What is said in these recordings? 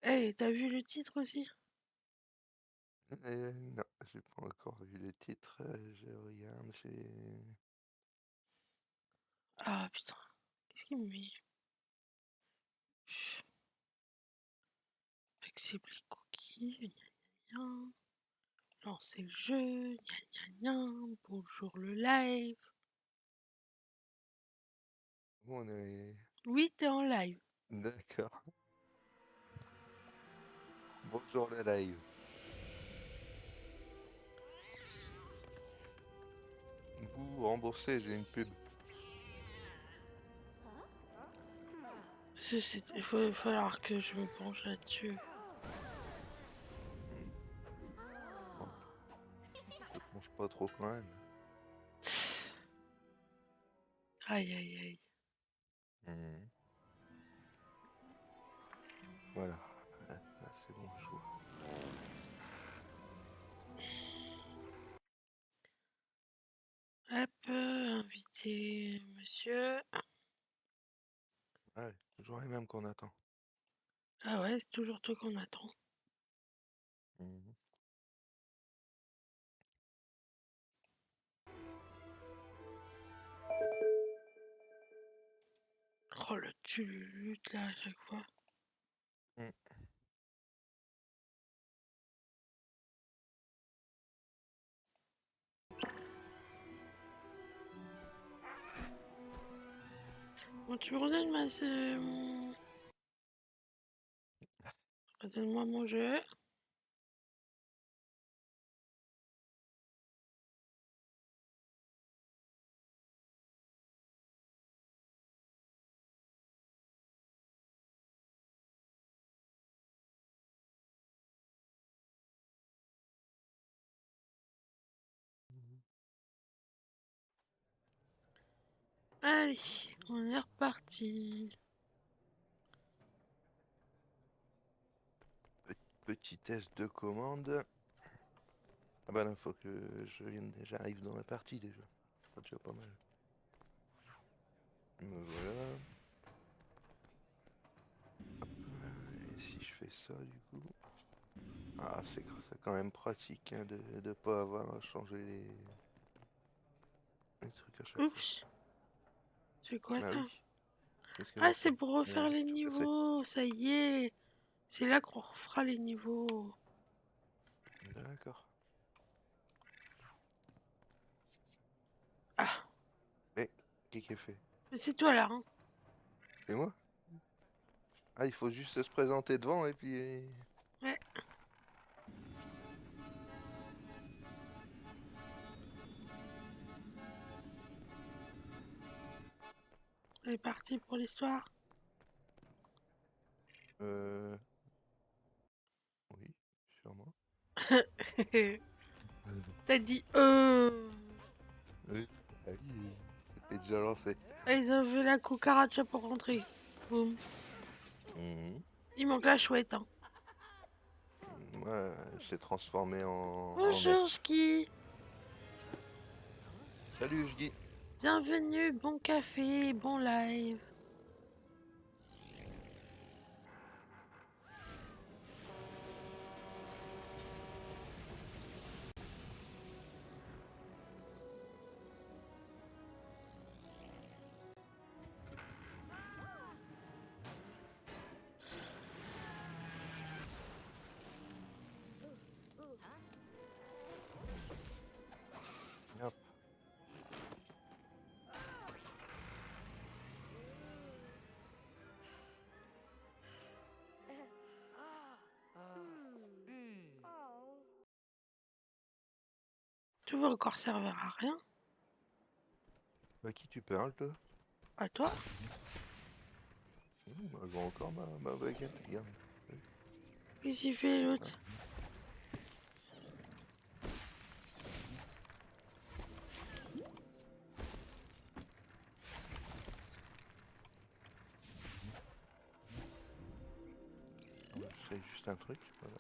Hey, t'as vu le titre aussi? Non, j'ai pas encore vu le titre. Je regarde, j'ai... Ah putain, qu'est-ce qu'il me met? Accepte les cookies, gna gna gna. Lancer le jeu, gna gna gna. Bonjour le live. On est... Oui, t'es en live. D'accord. Bonjour le live. Vous remboursez, j'ai une pub. Il va falloir que je me penche là-dessus. Hmm. Bon, je penche pas trop quand même. Aïe aïe aïe. Hmm. Voilà. Là, c'est bon, je vois. Hop, inviter monsieur. Ouais, toujours les mêmes qu'on attend. Ah ouais, c'est toujours toi qu'on attend. Hmm. Oh le lutte là à chaque fois. Hmm. Bon, tu me redonnes ma... Redonne-moi mon jeu. Allez, on est reparti. Petit test de commande. Ah bah non, faut que j'arrive dans la partie déjà. C'est déjà pas mal. Me voilà. Et si je fais ça du coup... Ah, c'est quand même pratique hein, de pas avoir à changer les trucs à chaque fois. Oups, c'est quoi Ah ça? oui, qu'est-ce qu'il y Ah, a ça? c'est pour refaire les Tout cassé. niveaux, ça y est. C'est là qu'on refera les niveaux. D'accord. Ah, Mais, qui a fait? mais c'est toi là, hein? C'est moi? Ah, il faut juste se présenter devant et puis... Ouais, on est parti pour l'histoire. Euh... Oui, sûrement. T'as dit Oui, ah oui, c'était déjà lancé. Ah, ils ont vu la cucaracha pour rentrer. Boum. Mhm. Il manque la chouette, hein. Moi, elle s'est transformée en Bonjour, elfe. Ski. Salut, je dis. Bienvenue, bon café, bon live. Hop. Tu veux encore servir à rien? À qui tu parles, toi? À toi? Bah, je vois encore ma baguette, regarde. Qu'est-ce qu'il fait l'autre? Ah, je fais juste un truc, voilà.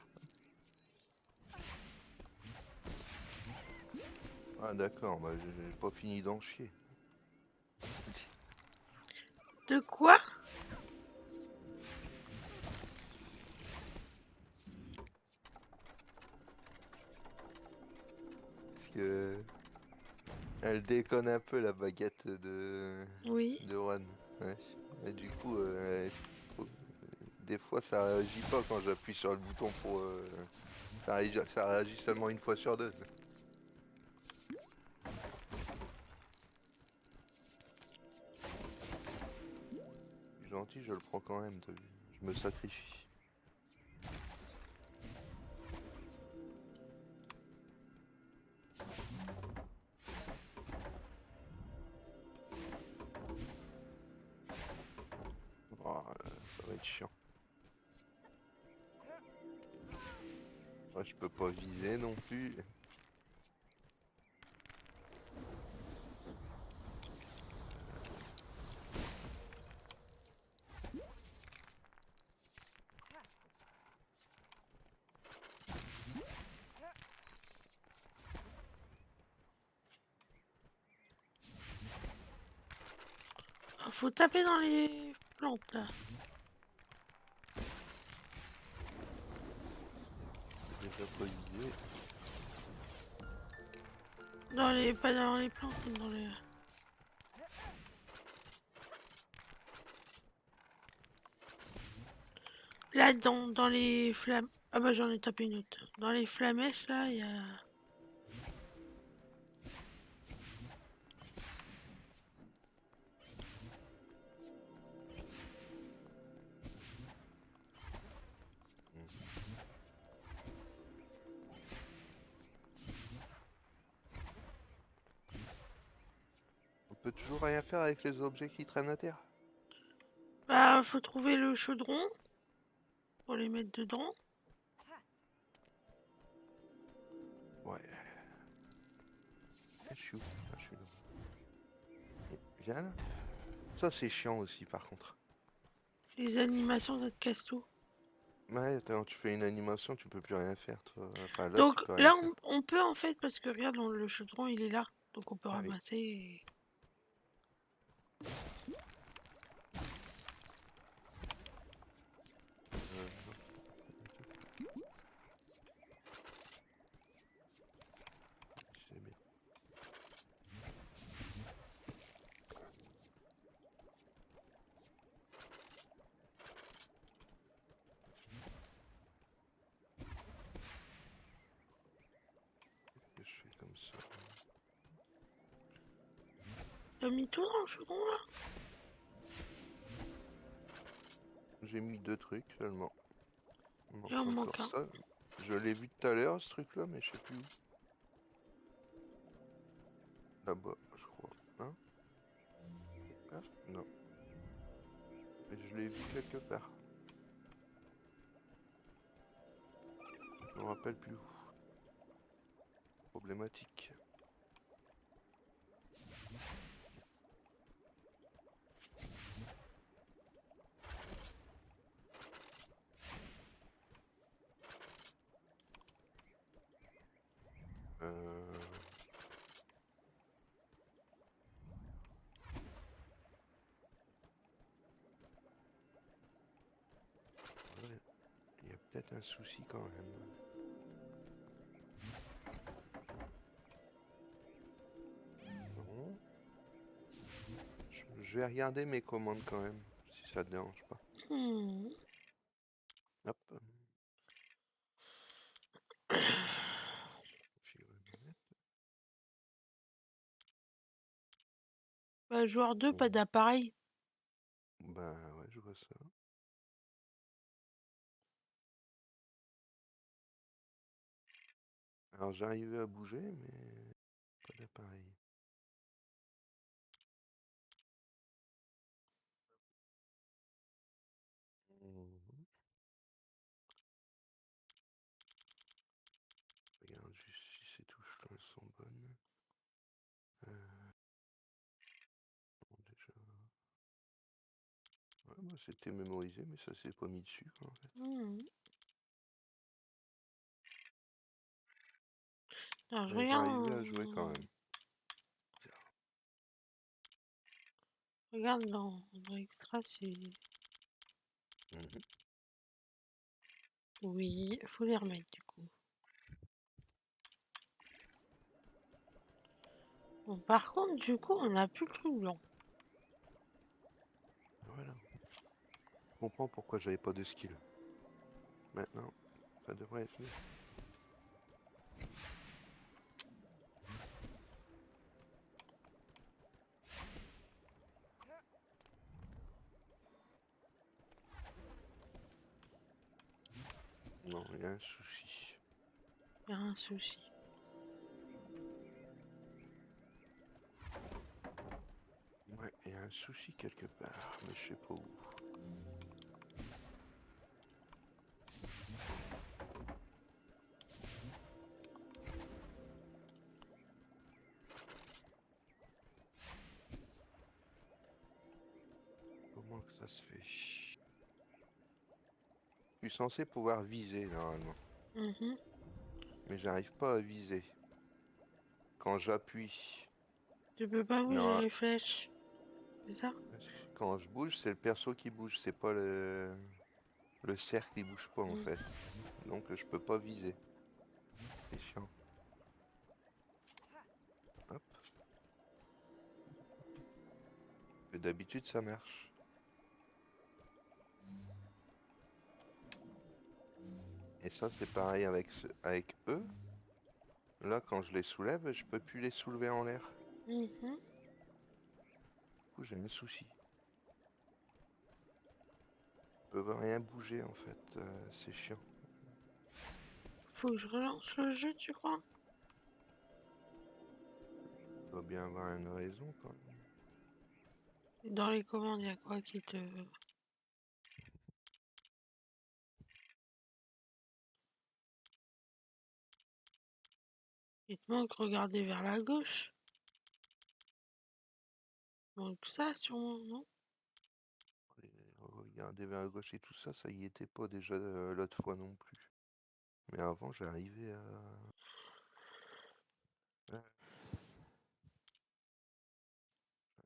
Ah d'accord, bah j'ai pas fini d'en chier. De quoi? Elle déconne un peu la baguette de Oui. Juan. Ouais. Et du coup, faut- des fois ça réagit pas quand j'appuie sur le bouton pour. Ça réagit seulement une fois sur deux. Je suis gentil, je le prends quand même, t'as vu. Je me sacrifie. Oh, ça va être chiant. Ouais, je peux pas viser non plus. Faut taper dans les plantes là. J'ai déjà pas visé. Pas dans les plantes, mais dans les. Là, dans les flammes. Ah bah j'en ai tapé une autre. Dans les flamèches là, il y a. On peut toujours rien faire avec les objets qui traînent à terre. Bah faut trouver le chaudron pour les mettre dedans. Ouais. Je suis où? Ah, je suis là. Viens là. Ça c'est chiant aussi par contre. Les animations, ça te casse tout. Ouais, quand tu fais une animation, tu peux plus rien faire, toi. Enfin là, tu Donc peux rien là, faire. on peut en fait, parce que regarde, le chaudron il est là. Donc on peut Ah oui. ramasser. Non. Je sais bien. Que je fais comme ça. T'as mis tout dans le chaudron là? J'ai mis 2 trucs seulement. Il Il en manque manque encore un. ça. Je l'ai vu tout à l'heure ce truc là, mais je sais plus où. Là-bas, je crois. Hein? Ah, non. Mais je l'ai vu quelque part. Je me rappelle plus où. Problématique. Euh... ouais, il y a peut-être un souci quand même. Non. Je vais regarder mes commandes quand même, si ça te dérange pas. Hmm. Hop. Figurine. Bah, joueur 2, pas Bon. d'appareil. Ben ouais, je vois ça. Alors j'arrivais à bouger, mais pas d'appareil. Mhm. Regarde juste si ces touches-là sont bonnes. Bon, déjà. Ouais, bah, c'était mémorisé, mais ça s'est pas mis dessus, quoi, en fait. Hmm. Alors, je Mais j'arrivais à jouer quand regarde, même. regarde dans Extra, c'est. Mhm. Oui, faut les remettre du coup. Bon, par contre, du coup, on n'a plus le truc blanc. Voilà. Je comprends pourquoi j'avais pas de skill. Maintenant, ça devrait être mieux. Non, il y a un souci. Il y a un souci. Ouais, il y a un souci quelque part, mais je sais pas où. Comment que ça se fait? Je suis censé pouvoir viser normalement, Mhm. mais j'arrive pas à viser. Quand j'appuie, Tu peux pas bouger non, les flèches. C'est ça? quand je bouge, c'est le perso qui bouge, c'est pas le cercle qui bouge pas en Mm. fait. Donc je peux pas viser. C'est chiant. Hop. Que d'habitude ça marche. Et ça c'est pareil avec eux. Là quand je les soulève, je peux plus les soulever en l'air. Mhm. Du coup j'ai un souci. Je peux rien bouger en fait. C'est chiant. Faut que je relance le jeu, tu crois? Il doit bien avoir une raison quand même. Dans les commandes, il y a quoi qui te... Il te manque regarder vers la gauche. Donc ça, sûrement, non? Regarder vers la gauche et tout ça, ça y était pas déjà l'autre fois non plus. Mais avant j'arrivais à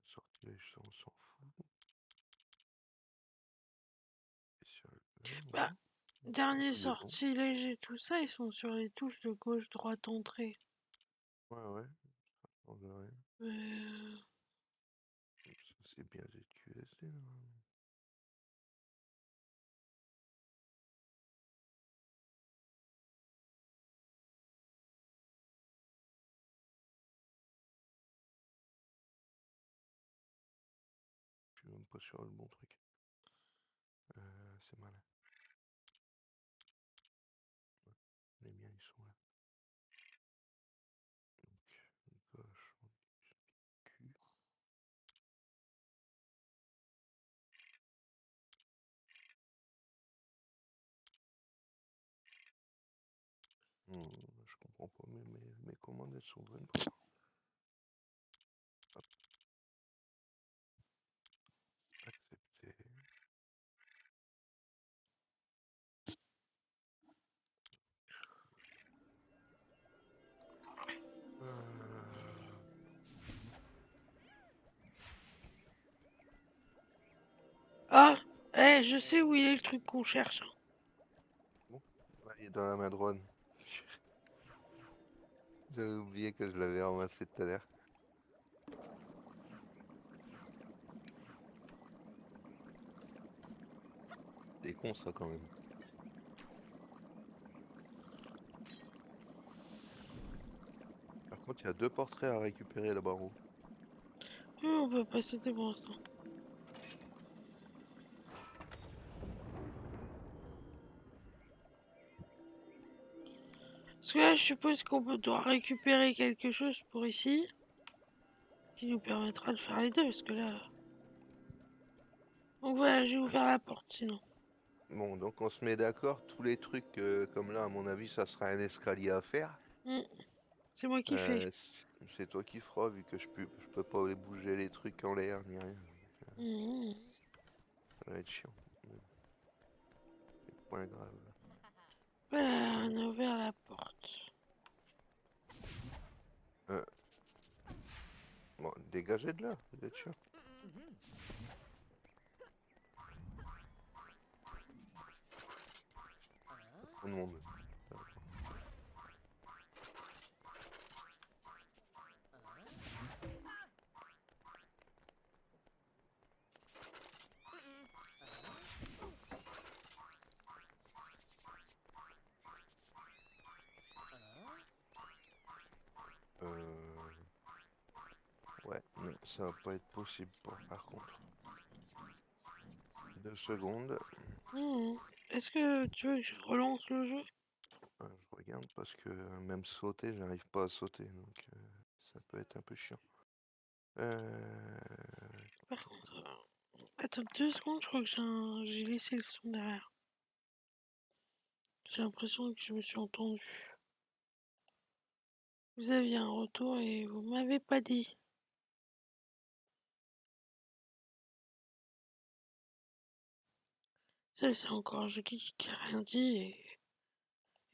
sortilège, ça on s'en fout. Spécial, Bah, ouais. dernier Il est bon. sortilège et tout ça, ils sont sur les touches de gauche, droite, entrée. Ouais, ouais. On verra. Euh, Ça, c'est bien ZQSD, normalement. Je suis même pas sur le bon truc. C'est malin. Les miens, ils sont là. Donc, gauche, cul. Je comprends pas, mais mes commandes, elles s'ouvrent pas. Hop. Accepter. Ah! Je sais où il est le truc qu'on cherche. Bon, là, il est dans la main droite. J'avais oublié que je l'avais ramassé tout à l'heure. C'est con ça quand même. Par contre, il y a deux portraits à récupérer là-bas en haut. On peut pas sauter pour l'instant. Parce que là, je suppose doit récupérer quelque chose pour ici. Qui nous permettra de faire les deux, parce que là... Donc voilà, j'ai ouvert la porte, sinon. Bon, donc on se met d'accord, tous les trucs comme là, à mon avis, ça sera un escalier à faire. Hmm, c'est moi qui fais. C'est toi qui feras, vu que je peux pas les bouger les trucs en l'air ni rien. Hmm. Ça va être chiant. Mais c'est pas grave. Voilà, on a ouvert la porte. Euh, bon, dégagez de là, vous êtes chiant. Trop de monde. ça va pas être possible par contre. 2 secondes. Est-ce que tu veux que je relance le jeu? Je regarde parce que même sauter, j'arrive pas à sauter, donc ça peut être un peu chiant. Par contre, attends 2 secondes, je crois que j'ai laissé le son derrière. J'ai l'impression que je me suis entendu. Vous aviez un retour et vous m'avez pas dit. Ça, c'est encore je qui a rien dit et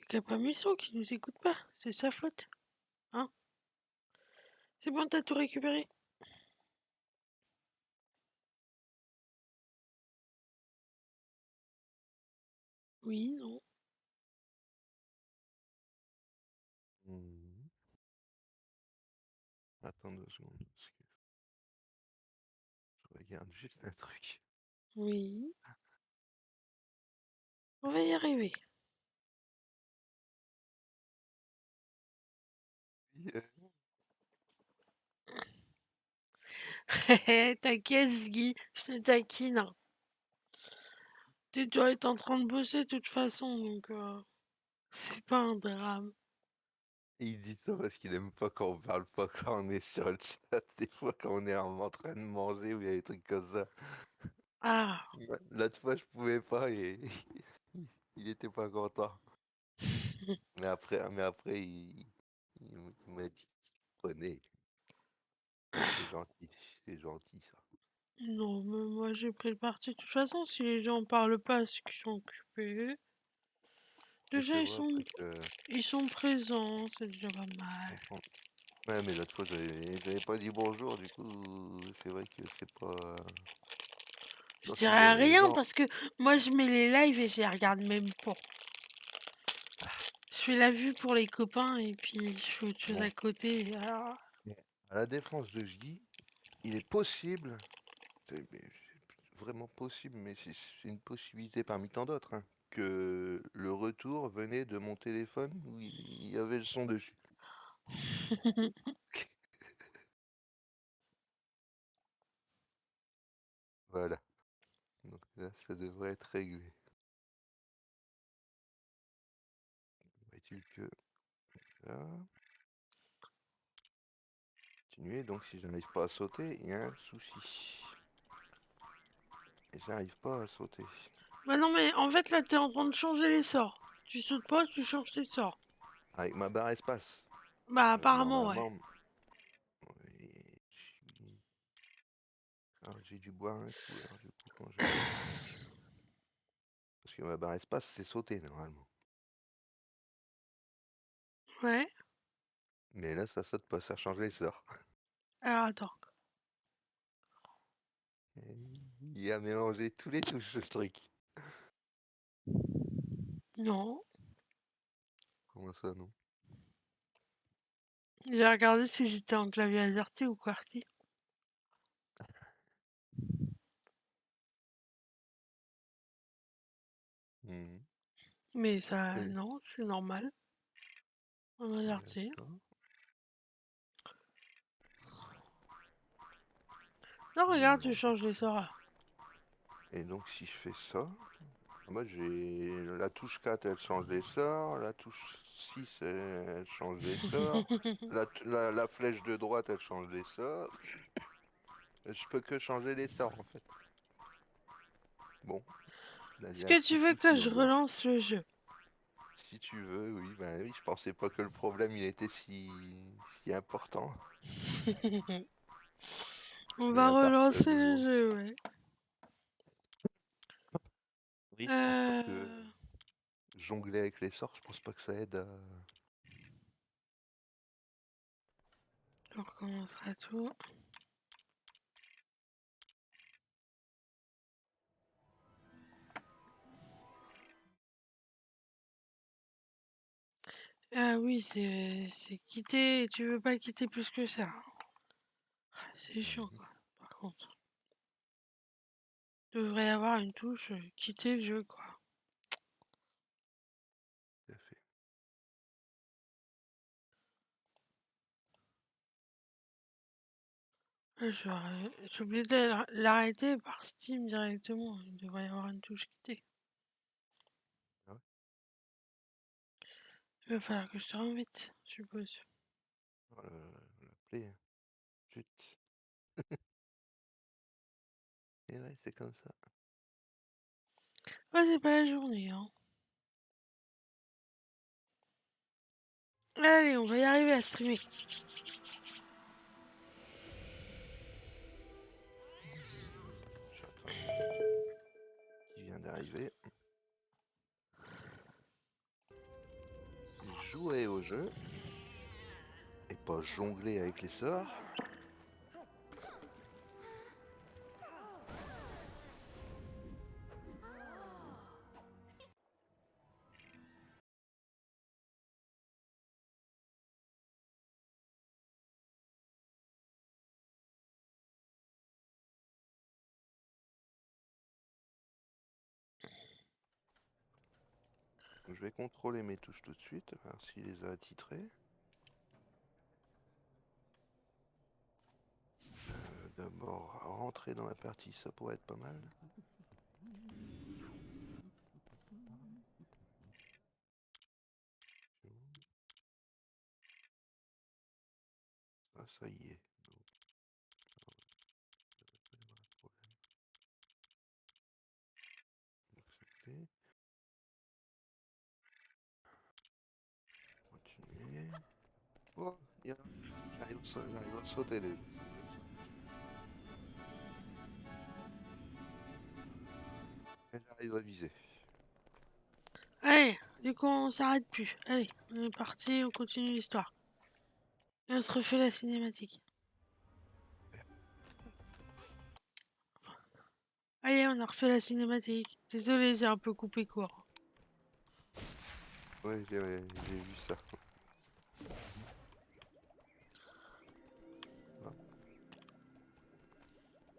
qui a pas mis le son, qui nous écoute pas. C'est sa faute. Hein? C'est bon, t'as tout récupéré? Oui, non. Attends 2 secondes, parce que je regarde juste un truc. Oui. On va y arriver. T'inquiète, Guy, je te taquine, hein. Tu dois être en train de bosser de toute façon, donc c'est pas un drame. Il dit ça parce qu'il aime pas quand on parle pas quand on est sur le chat. Des fois, quand on est en train de manger ou il y a des trucs comme ça. Ah, L'autre fois, je pouvais pas et il était pas content. Mais après, il m'a dit qu'il prenait. C'est gentil, c'est gentil ça. non, mais moi j'ai pris le parti. De toute façon, si les gens parlent pas, c'est qu'ils sont occupés. Mais Déjà, c'est vrai après que ils sont présents, c'est déjà pas mal. comprendre. Ouais, mais l'autre fois, j'avais pas dit bonjour, du coup, c'est vrai que c'est pas. Je Genre, si dirais les rien gens. parce que moi je mets les lives et je les regarde même pas. Je fais la vue pour les copains et puis je fais autre chose Bon, à côté. Alors, mais à la défense de J, il est possible, c'est vraiment possible, mais c'est une possibilité parmi tant d'autres, hein, que le retour venait de mon téléphone où il y avait le son dessus. Voilà. Donc là, ça devrait être réglé. Est-il que là, continuer, donc si je n'arrive pas à sauter, il y a un souci. Et j'arrive pas à sauter. bah non, mais en fait là t'es en train de changer les sorts. Tu sautes pas, tu changes tes sorts. Avec ma barre espace. Bah apparemment, ouais. Normalement, oui, alors, j'ai dû boire un coup, alors du coup, quand je change. Parce que ma barre espace, c'est sauter normalement. Ouais. Mais là, ça saute pas, ça change les sorts. Alors attends. Et il a mélangé tous les touches, le truc. Non. Comment ça, non? J'ai regardé si j'étais en clavier AZERTY ou QWERTY. Mhm. Mais ça, Et- non, c'est normal. En AZERTY. D'accord. Non, regarde, tu Non. changes les sorts là. Et donc, si je fais ça, moi j'ai la touche 4, elle change les sorts. La touche 6, elle change les sorts. La flèche de droite, elle change les sorts. Je peux que changer les sorts en fait. Bon, là il y Est-ce a un que petit tu veux que souci je encore. relance le jeu? Si tu veux, oui, ben oui, je pensais pas que le problème il était si important. On Mais va à partir relancer du le moment. jeu, ouais. Oui, je pense pas que Euh... jongler avec les sorts, je pense pas que ça aide à. On recommencera tout. Ah oui, c'est quitter. Tu veux pas quitter plus que ça. C'est chiant, Mhm, quoi. Par contre, devrait y avoir une touche quitter le jeu, quoi. tout à fait. J'ai oublié de l'arrêter par Steam directement. Il devrait y avoir une touche quitter. Ah ouais. Il va falloir que je te réinvite, je suppose. Oh, la play. Chut. Et ouais, c'est comme ça. Ouais, c'est pas la journée, hein. Allez, on va y arriver à streamer. J'attends qui vient d'arriver. Jouer au jeu et pas jongler avec les sorts. Je vais contrôler mes touches tout de suite, voir s'il les a attitrées. D'abord, rentrer dans la partie, ça pourrait être pas mal. Ah, ça y est. Donc, accepter. Continuer. Oh, j'arrive à sauter déjà. Et j'arrive à viser. Allez, du coup, on s'arrête plus. Allez, on est parti, on continue l'histoire. Et on se refait la cinématique. Allez, on a refait la cinématique. Désolé, j'ai un peu coupé court. Ouais, j'ai vu ça. Ah,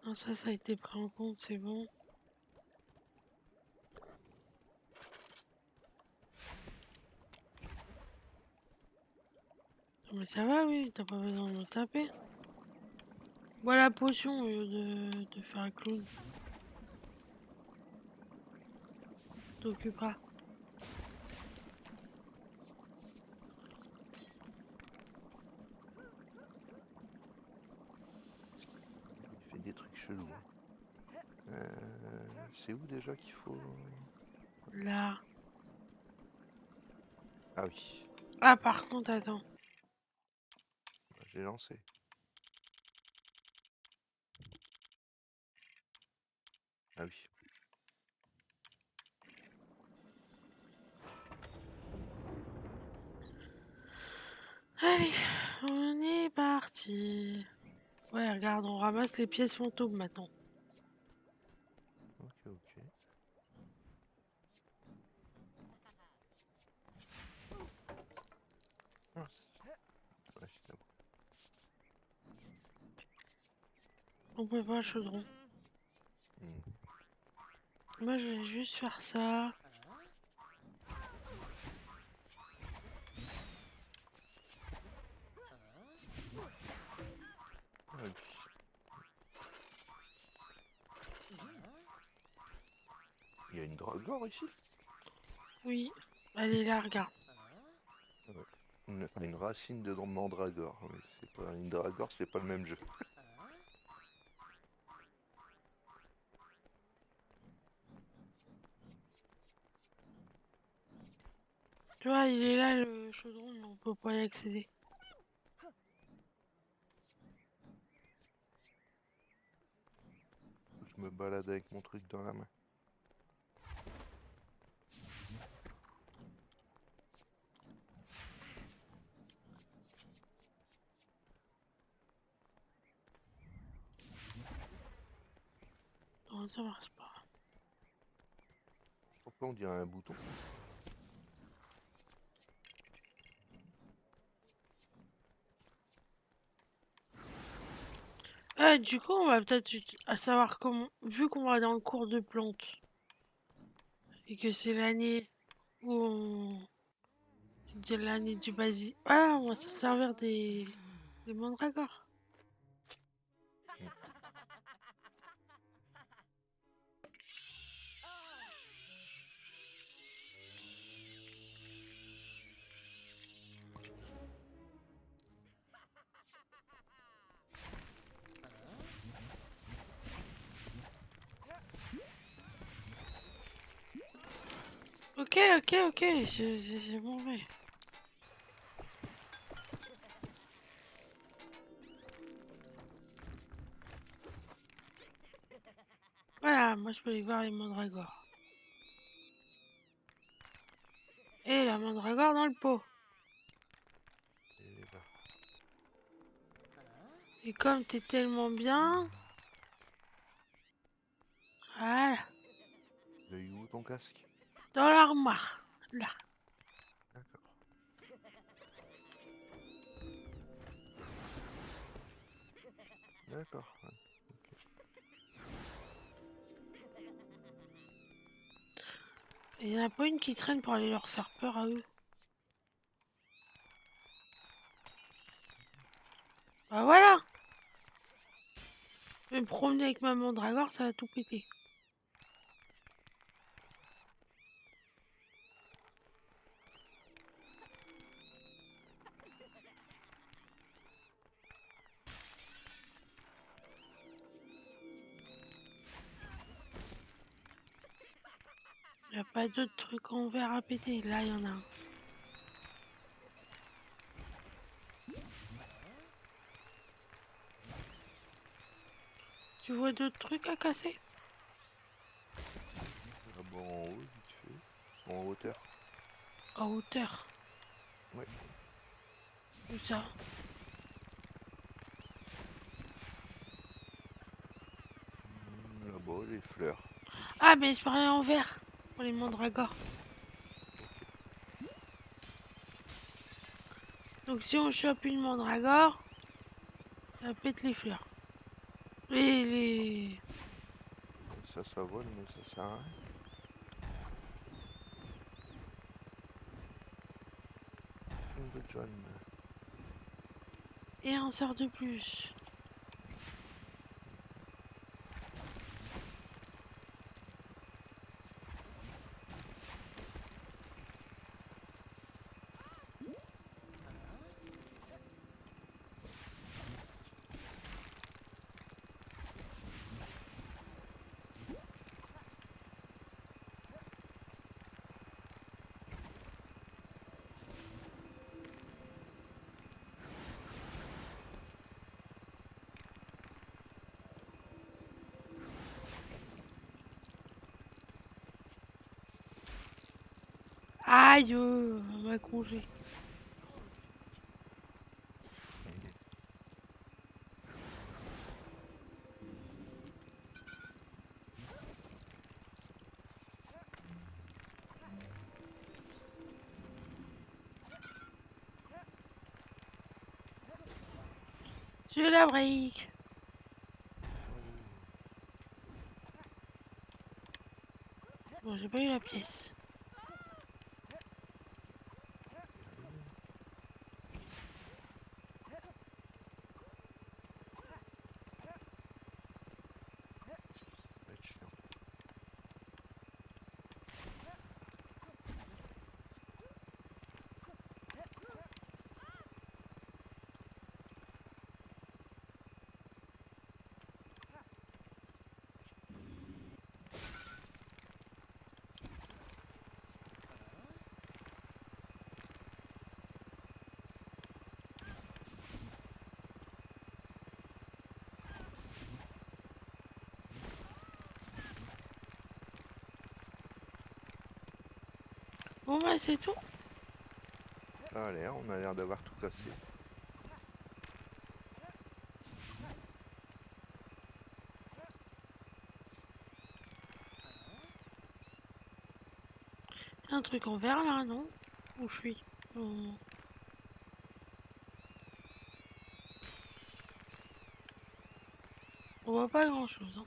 Non, ça a été pris en compte, c'est bon. Non, mais ça va, oui, t'as pas besoin de me taper. Bois la potion au lieu de faire un clown. T'occuperas. il fait des trucs chelous. Hein. C'est où déjà qu'il faut... Là. Ah oui, Ah, par contre, attends. j'ai lancé. Ah oui. Allez, on est parti. Ouais, regarde, on ramasse les pièces fantômes maintenant. Ok, ok. Ah, ouais, c'est bon. On peut pas, chaudron. Hmm. Moi, je vais juste faire ça. Ah oui. Il y a une dragore ici? Oui. Elle est là, regarde. Ah ouais. Une racine de mandragore. Ouais, c'est pas une dragore, c'est pas le même jeu. Tu vois, il est là, le chaudron, mais on peut pas y accéder. Je me balade avec mon truc dans la main. Non, ça marche pas. Pourquoi on dirait un bouton? Du coup, on va peut-être à savoir comment. Vu qu'on va dans le cours de plantes et que c'est l'année où on. C'est déjà l'année du basique. Voilà, on va se servir des mandragores. Ok, ok, ok, je m'en vais. Voilà, moi je peux aller voir les mandragores. Et la mandragore dans le pot. Et là. Et comme t'es tellement bien... Voilà, Il est où ton casque? dans l'armoire. Là. D'accord. D'accord. Ouais. Ok. Il y en a pas une qui traîne pour aller leur faire peur à eux. Bah voilà. Je vais me promener avec ma mandragore, ça va tout péter. Y a pas d'autres trucs en verre à péter. Là, y en a un. Tu vois d'autres trucs à casser? D'abord en haut, vite fait. En hauteur. En hauteur. Ouais. Où ça? Là-bas, les fleurs. Ah, mais je parlais en verre. Pour les mandragores. Ok. Donc si on chope une mandragore, ça pète les fleurs. Les... Ça vole, mais ça sert à rien. Good John. Et un sort de plus. Aïe, on m'a congé. J'ai la brique. Bon, j'ai pas eu la pièce. Va être chiant. Bon, bah c'est tout. Ça a l'air, on a l'air d'avoir tout cassé. Y a un truc en verre là, non? Où je suis? On voit pas grand chose. Hein.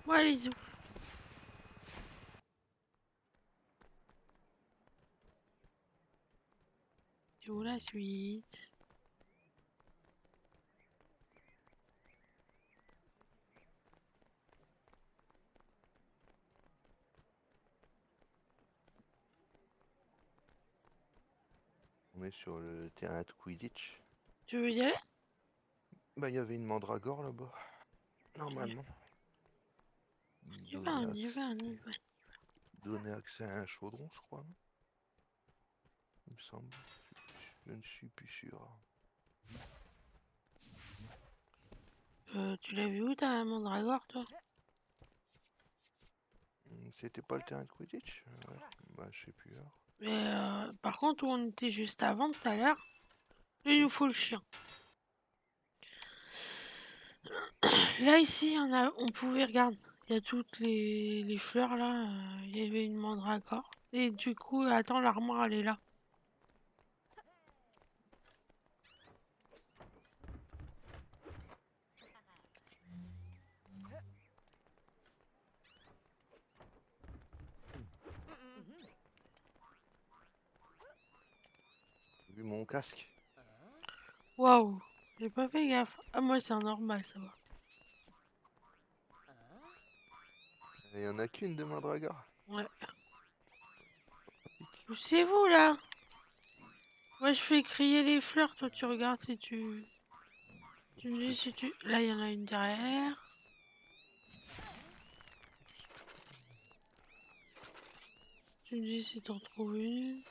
Bon, allez, où? C'est où la suite? On est sur le terrain de Quidditch. Tu veux y aller? Bah, il y avait une mandragore là-bas, Y normalement. y va, Donner on y va, on y va. donner accès à un chaudron, je crois, non il me semble. Je ne suis plus sûr. Tu l'as vu où ta mandragore, toi? C'était pas le terrain de Quidditch? Ouais. Bah, je sais plus alors. Mais par contre, où on était juste avant, tout à l'heure, il nous faut le chien. Là, ici, on pouvait, regarde, il y a toutes les fleurs là. Il y avait une mandragore. Et du coup, attends, l'armoire, elle est là. J'ai vu mon casque. Waouh, j'ai pas fait gaffe. Ah, moi, c'est un normal, ça va. Il y en a qu'une de mandragore. Ouais. Poussez-vous là. Moi, je fais crier les fleurs. Toi, tu regardes si tu. Tu me dis si tu. Là, il y en a une derrière. Tu me dis si t'en trouves une.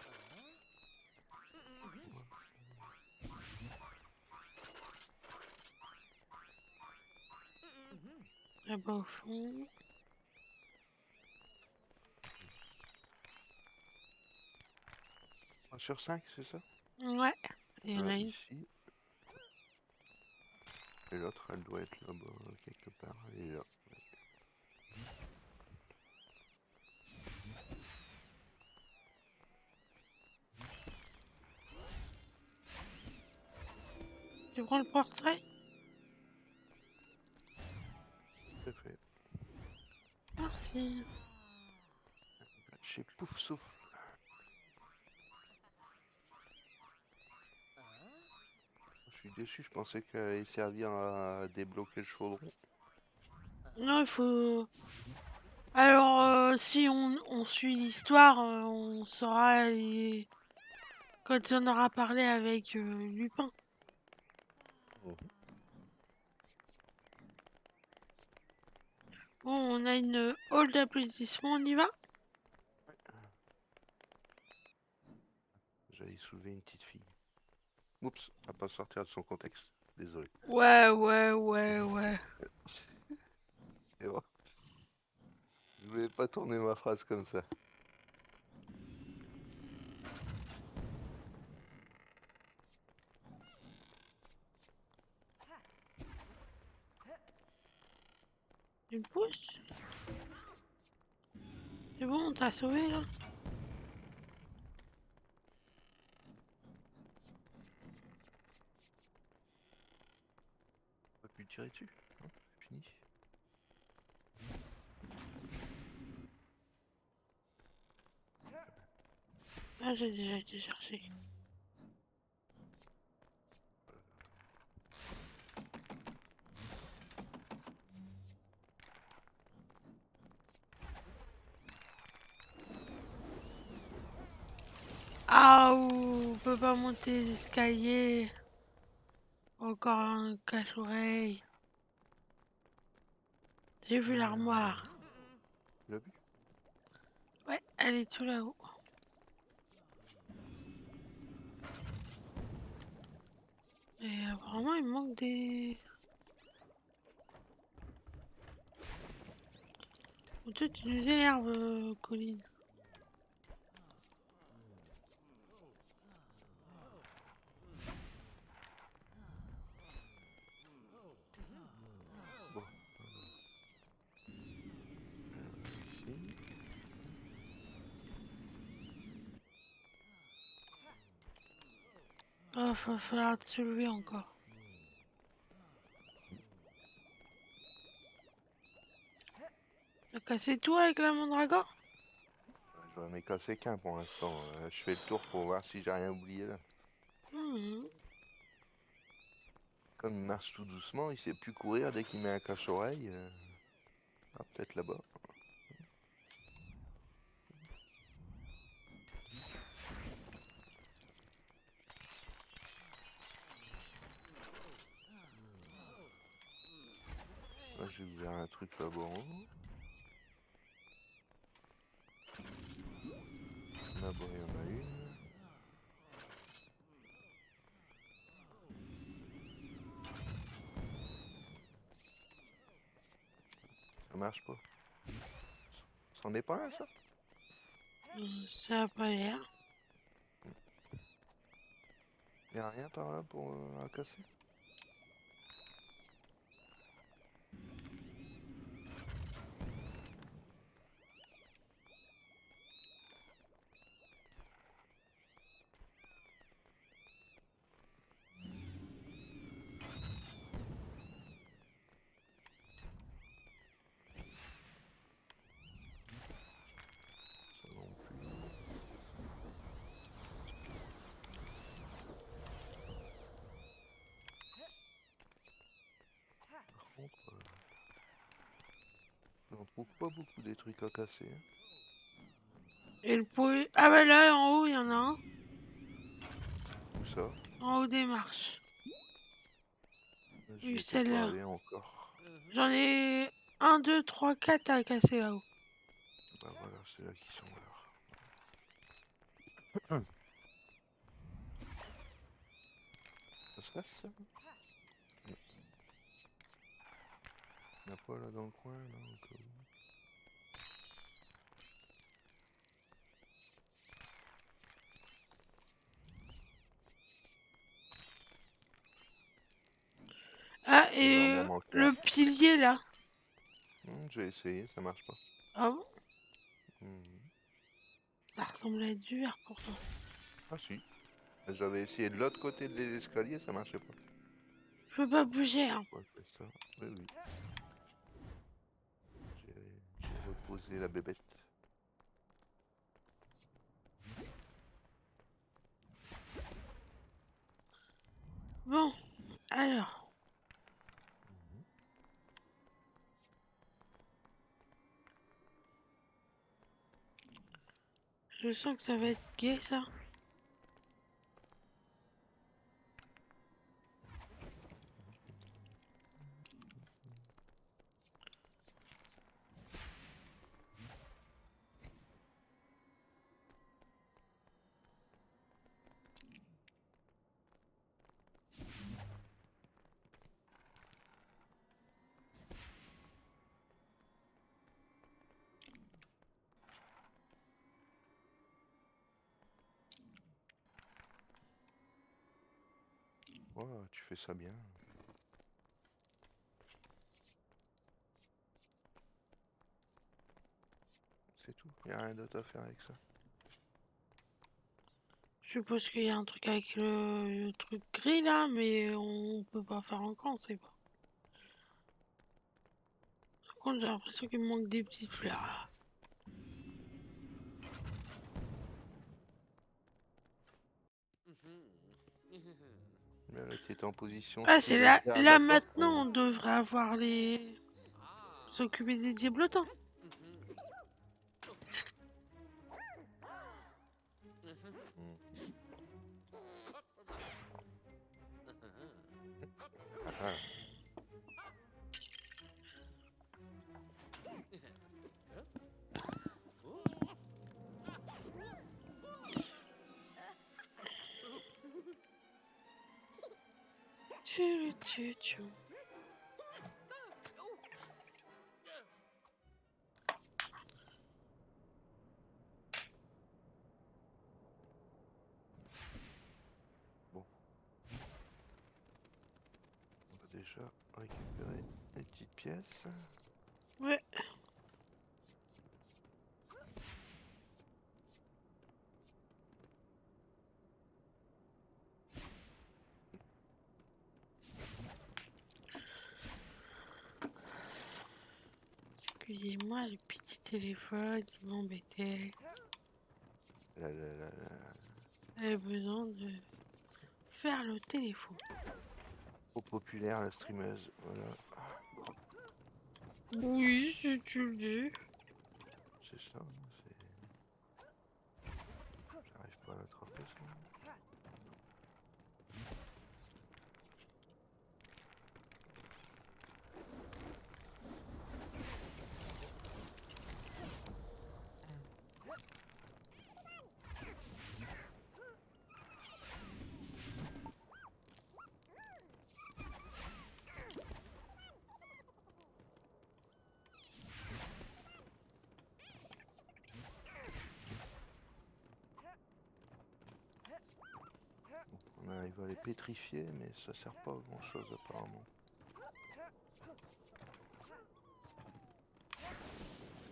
Là-bas au fond. Sur 5, c'est ça? Ouais, il y en a une. Ici. Et l'autre, elle doit être là-bas, quelque part. Elle est là. Tu prends le portrait? C'est fait. Merci. Chez Pouf Souffle. Je suis déçu, je pensais qu'elle allait servir à débloquer le chaudron. Non, il faut. Alors, si on suit l'histoire, on saura quand on aura parlé avec Lupin. Bon, on a une hall d'applaudissements, on y va? J'allais soulever une petite fille. Oups, à pas sortir de son contexte. Désolé. Ouais, ouais, ouais, ouais. Et bon, je voulais pas tourner ma phrase comme ça. Tu me pousses? C'est bon, on t'a sauvé là? On peut plus tirer dessus. Non, c'est fini. Ah, j'ai déjà été chercher. Ah, on peut pas monter les escaliers. Encore un cache-oreille. J'ai vu l'armoire. Tu l'as vu? Ouais, elle est tout là-haut. Et apparemment, il me manque des... Oh, toi, tu nous énerves, Colline. Bon. Ici. Oh, va falloir te soulever encore. T'as cassé tout avec la mandragore? J'en ai cassé qu'un pour l'instant. Je fais le tour pour voir si j'ai rien oublié là. Mhm. Comme il marche tout doucement, il sait plus courir dès qu'il met un cache-oreille. Ah, peut-être là-bas. Là, j'ai ouvert un truc là-bas. Là-bas, il y en a une. Ça marche pas. C'en est pas un, ça? Ça a pas l'air. Y a rien par là pour à casser? Ça non plus. Par contre, on trouve pas beaucoup des trucs à casser. Hein. Et le pot. Ah bah là, en haut, il y en a un. Où ça? En haut des marches. J'y Oui, étais pas celle-là. allé encore. J'en ai 1, 2, 3, 4 à casser là-haut. Bah voilà, c'est là qu'ils sont alors. Ça se passe ça? Y'a pas là dans le coin, là, au cas où. Ah, Il et va m'en manquer un. le pilier là. J'ai essayé, ça marche pas. Ah bon? Hmm. Ça ressemble à du verre pourtant. Ah si. J'avais essayé de l'autre côté de l'escalier, ça marchait pas. Je peux pas bouger, hein. Ouais, c'est ça. Oui, oui. J'ai reposé la bébête. Bon, alors. Je sens que ça va être gai ça. Ouais, tu fais ça bien. C'est tout. Y a rien d'autre à faire avec ça. Je suppose qu'il y a un truc avec le truc gris là, mais on peut pas faire encore, on sait pas. Par contre, j'ai l'impression qu'il me manque des petites fleurs là. Là, tu es en position Ah, c'est là, derrière là la porte. maintenant on devrait avoir les. S'occuper des diablotins. Hmm. Ah, Tchou, tchou, tchou. bon. On va déjà récupérer les petites pièces. Ouais. Excusez-moi, le petit téléphone qui m'embêtait. Là, là, là, là. J'avais besoin de faire le téléphone. Trop populaire la streameuse. Voilà, Oui, si tu le dis. c'est ça. J'arrive pas à l'attraper ça. pétrifier, mais ça sert pas à grand chose apparemment.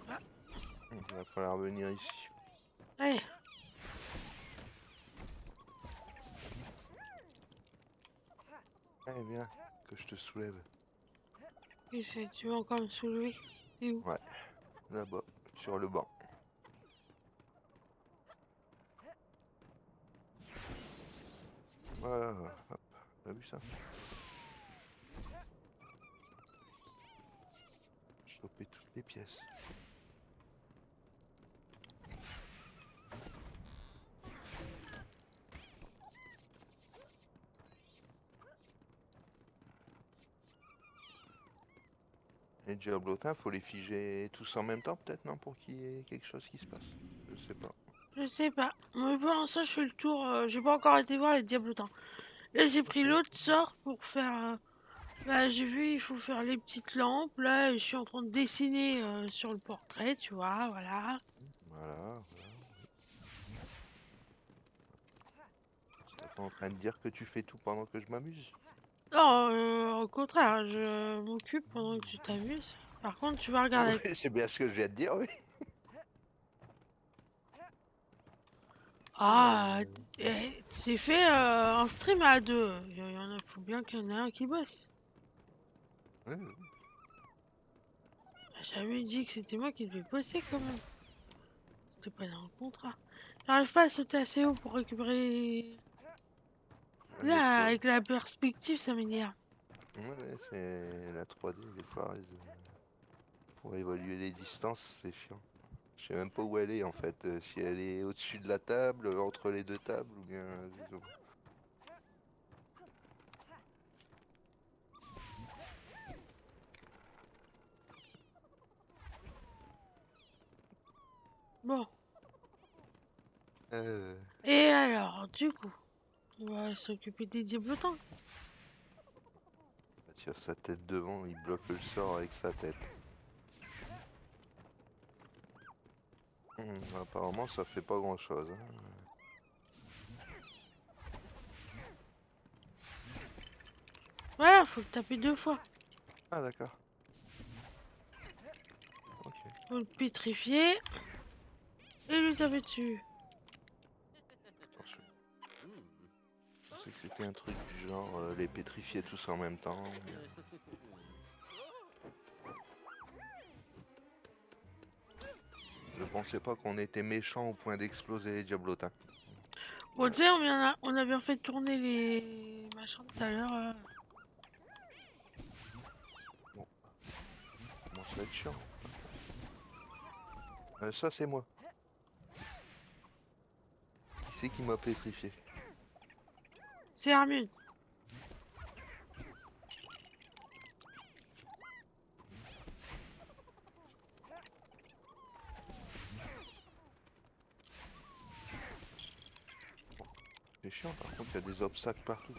Ah, Il va falloir venir ici. allez, Allez, viens, que je te soulève. qu'est-ce que tu veux encore me soulever? T'es où? Ouais, là-bas, sur le banc. Voilà, hop, t'as vu ça? Choper toutes les pièces. Les diablotins, faut les figer tous en même temps peut-être, non? Pour qu'il y ait quelque chose qui se passe. Je sais pas. Je sais pas. Mais pour l'instant, je fais le tour. J'ai pas encore été voir les diablotins. Là, j'ai pris Ok. l'autre sort pour faire. Bah, j'ai vu, il faut faire les petites lampes. Là, je suis en train de dessiner sur le portrait, tu vois, voilà. Voilà. T'es pas en train de dire que tu fais tout pendant que je m'amuse? Non, au contraire, je m'occupe pendant que tu t'amuses. Par contre, tu vas regarder. Oui, c'est bien ce que je viens de dire, oui. Ah, j'ai fait un stream à deux. Faut bien qu'il y en ait un qui bosse. Oui, oui. J'ai jamais dit que c'était moi qui devais bosser quand même. C'était pas dans le contrat. J'arrive pas à sauter assez haut pour récupérer Les Là, toiles. avec la perspective, ça m'énerve. Ouais, c'est la 3D, des fois, pour évaluer les distances, c'est chiant. Je sais même pas où elle est en fait. Si elle est au-dessus de la table, entre les deux tables, ou bien. Je sais pas. Bon. Euh, Et alors, du coup, on va s'occuper des diablotins. Il tire sa tête devant, il bloque le sort avec sa tête. Apparemment, ça fait pas grand-chose. Voilà, faut le taper deux fois. Ah, d'accord. Ok. Faut le pétrifier et lui taper dessus. Attention. Je pensais que c'était un truc du genre les pétrifier tous en même temps. Je pensais pas qu'on était méchant au point d'exploser les diablotins. Bon, tu sais, on a bien fait tourner les machins tout à l'heure. Bon, comment ça va être chiant. Ça, c'est moi. Qui c'est qui m'a pétrifié? C'est Hermine. C'est chiant, par contre, il y a des obstacles partout.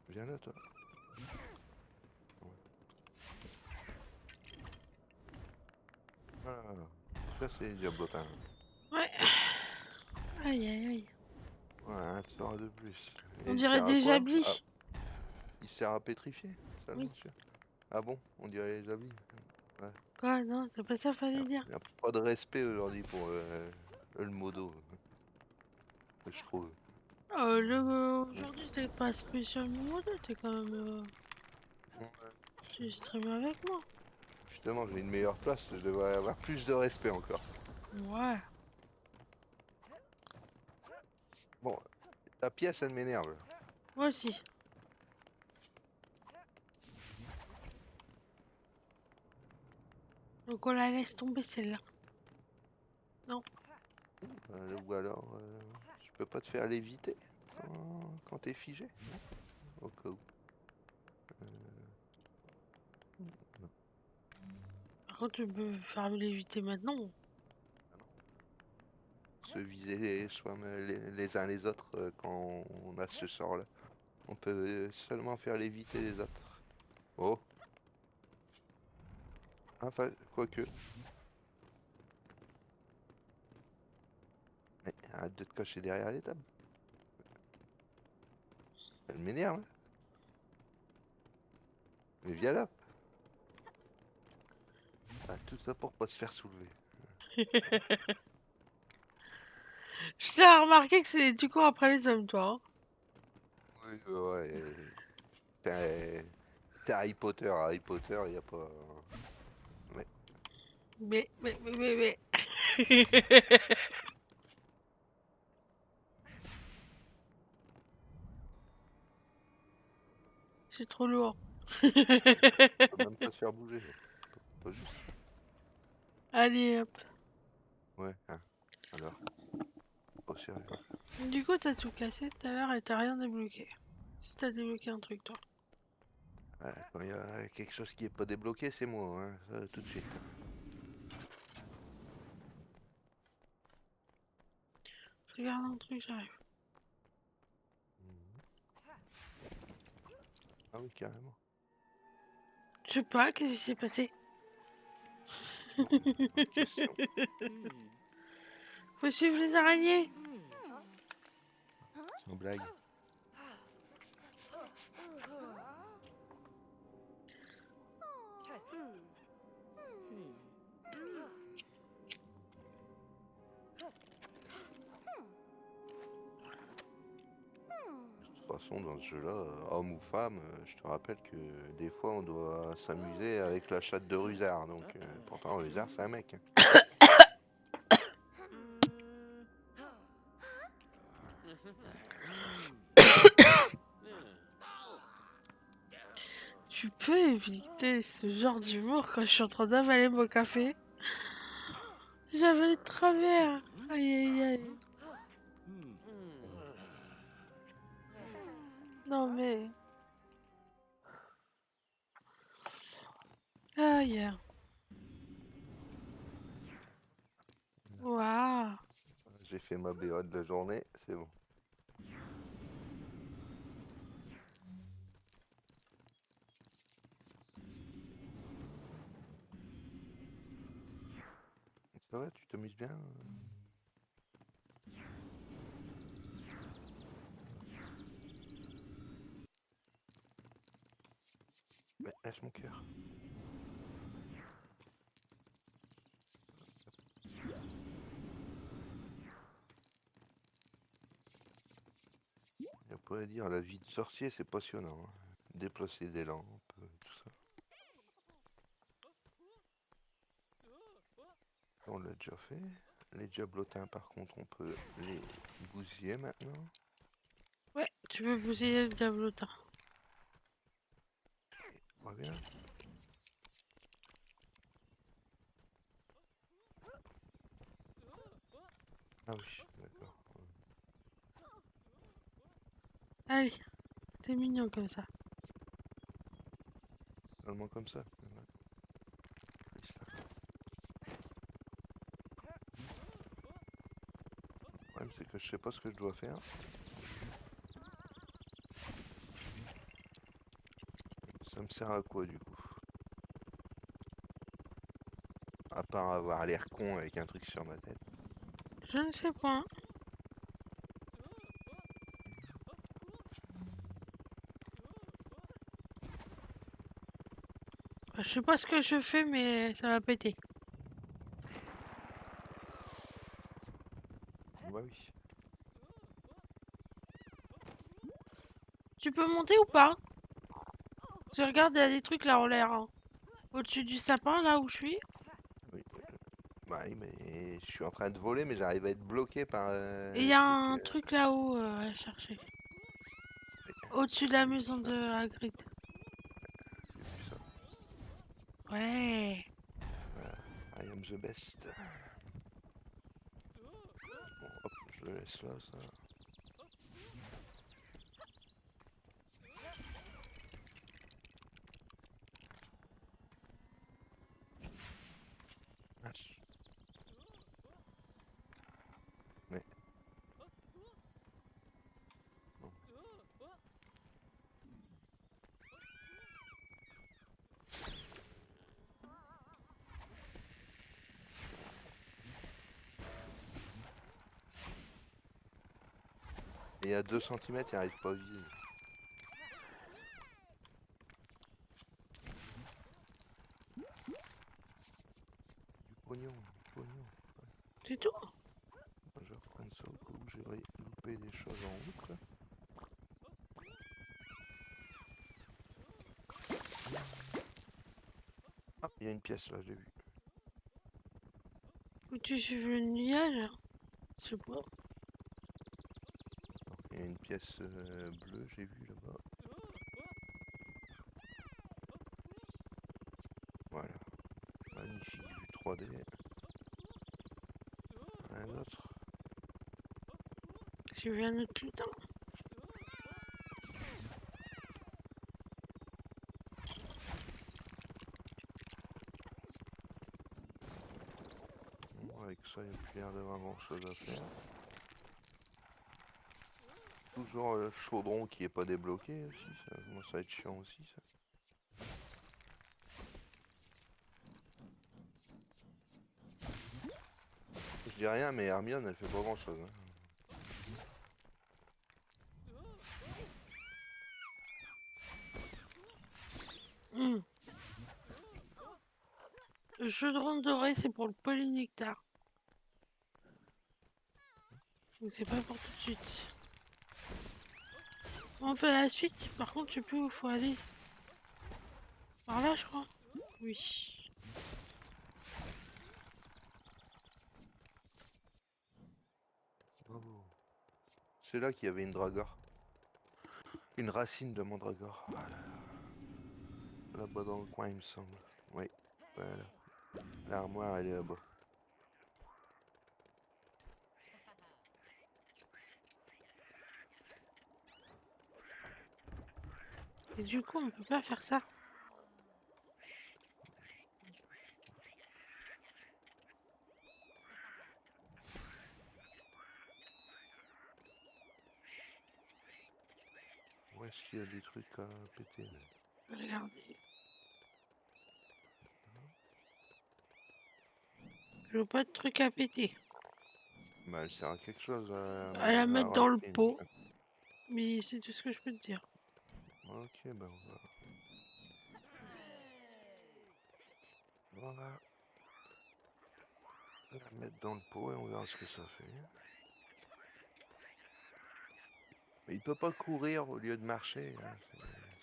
Viens là, toi. Ouais. Voilà. Ça, c'est les diablotins. Ouais. Aïe, aïe, aïe. Voilà, un sort de plus. On Et il dirait sert à déjà quoi? Ah, Bli. il sert à pétrifier, ça, Oui. monsieur. Ah bon? On dirait les habits. Ouais. Quoi, non, c'est pas ça fallait dire. Il n'y a pas de respect aujourd'hui pour le modo, je trouve. Aujourd'hui, c'est pas spécialement mode, t'es quand même. Ouais. Tu stream avec moi. Justement, j'ai une meilleure place, je devrais avoir plus de respect encore. Ouais. Bon, ta pièce, elle m'énerve. Moi aussi. Donc on la laisse tomber celle-là. Non. Ou alors, je peux pas te faire léviter quand t'es figé, non? Au cas où. Non. Par contre, tu peux faire l'éviter maintenant. Ah non. se viser les uns les autres quand on a ce sort-là. On peut seulement faire léviter les autres. Oh, enfin, quoique. Mais arrête de te cacher derrière les tables. Elle m'énerve, hein. Mais viens là. Ah, tout ça pour pas se faire soulever. Je t'ai remarqué que c'est du coup après les hommes, toi. Hein. Oui, ouais. T'es Harry Potter, y a pas. Mais Mais. C'est trop lourd. tu peux même pas se faire bouger. Pas juste. Allez, hop. Ouais, hein. Alors, pas sérieux. Du coup, t'as tout cassé tout à l'heure et t'as rien débloqué. Si t'as débloqué un truc, toi. Voilà, quand il y a quelque chose qui est pas débloqué, c'est moi, hein. Ça, tout de suite. Je regarde un truc, j'arrive. Mhm. Ah oui, carrément. Je sais pas, qu'est-ce qui s'est passé? Bonne question. Faut suivre les araignées. Sans blague. De toute façon, dans ce jeu-là, homme ou femme, je te rappelle que des fois, on doit s'amuser avec la chatte de Rusard. Donc, pourtant, Rusard, c'est un mec, hein. Tu peux éviter ce genre d'humour quand je suis en train d'avaler mon café? J'avale de travers. Aïe aïe aïe. Non mais. Aïe. Waouh. J'ai fait ma BA de la journée, c'est bon. Ça va, tu t'amuses bien? Mais lâche mon cœur. On pourrait dire la vie de sorcier, c'est passionnant, hein. Déplacer des lampes, tout ça. On l'a déjà fait. Les diablotins, par contre, on peut les bousiller maintenant. Ouais, tu peux bousiller le diablotin. Reviens. Ah oui, d'accord. Allez, t'es mignon comme ça. Seulement comme ça. Ouais. Le problème, c'est que je sais pas ce que je dois faire. Ça me sert à quoi, du coup? À part avoir l'air con avec un truc sur ma tête. Je ne sais pas. Je sais pas ce que je fais, mais ça va péter. Bah oui. Tu peux monter ou pas? Tu regardes, il y a des trucs là en l'air. Hein. Au-dessus du sapin, là où je suis. Oui. Bah oui, mais je suis en train de voler, mais j'arrive à être bloqué par Et il les y a trucs. un truc là-haut à chercher. Au-dessus de la maison de Hagrid. J'ai vu ça. Ouais. Voilà. I am the best. Bon, hop, je le laisse là, ça. Et à 2 cm, il arrive pas à viser. Du pognon, du pognon. C'est tout. Je vais reprendre ça au cas où j'ai loupé des choses en route là. Ah, il y a une pièce là, j'ai vu. Où tu suives le nuage. Je sais pas. Il y a une pièce bleue, j'ai vu là-bas. Voilà. Magnifique vue 3D. Rien d'autre. J'ai vu un autre lutin. Bon, avec ça, il n'y a plus l'air d'avoir grand chose à faire. Toujours le chaudron qui est pas débloqué aussi, ça commence à être chiant aussi ça. Je dis rien mais Hermione elle fait pas grand chose. Hmm. Le chaudron doré, c'est pour le polynectar. Donc c'est pas pour tout de suite. On fait la suite. Par contre, je sais plus où il faut aller. Par là, je crois. Oui. Bravo. C'est là qu'il y avait une dragore. Une racine de mandragore. Voilà. Là-bas dans le coin il me semble. Oui. Voilà. L'armoire elle est là-bas. Et du coup, on peut pas faire ça. Où est-ce qu'il y a des trucs à péter là? Regardez. Je veux pas de truc à péter. Bah elle sert à quelque chose À la la mettre dans le racine. pot. Mais c'est tout ce que je peux te dire. Ok bah on va la mettre dans le pot et on verra ce que ça fait. Mais il peut pas courir au lieu de marcher, hein.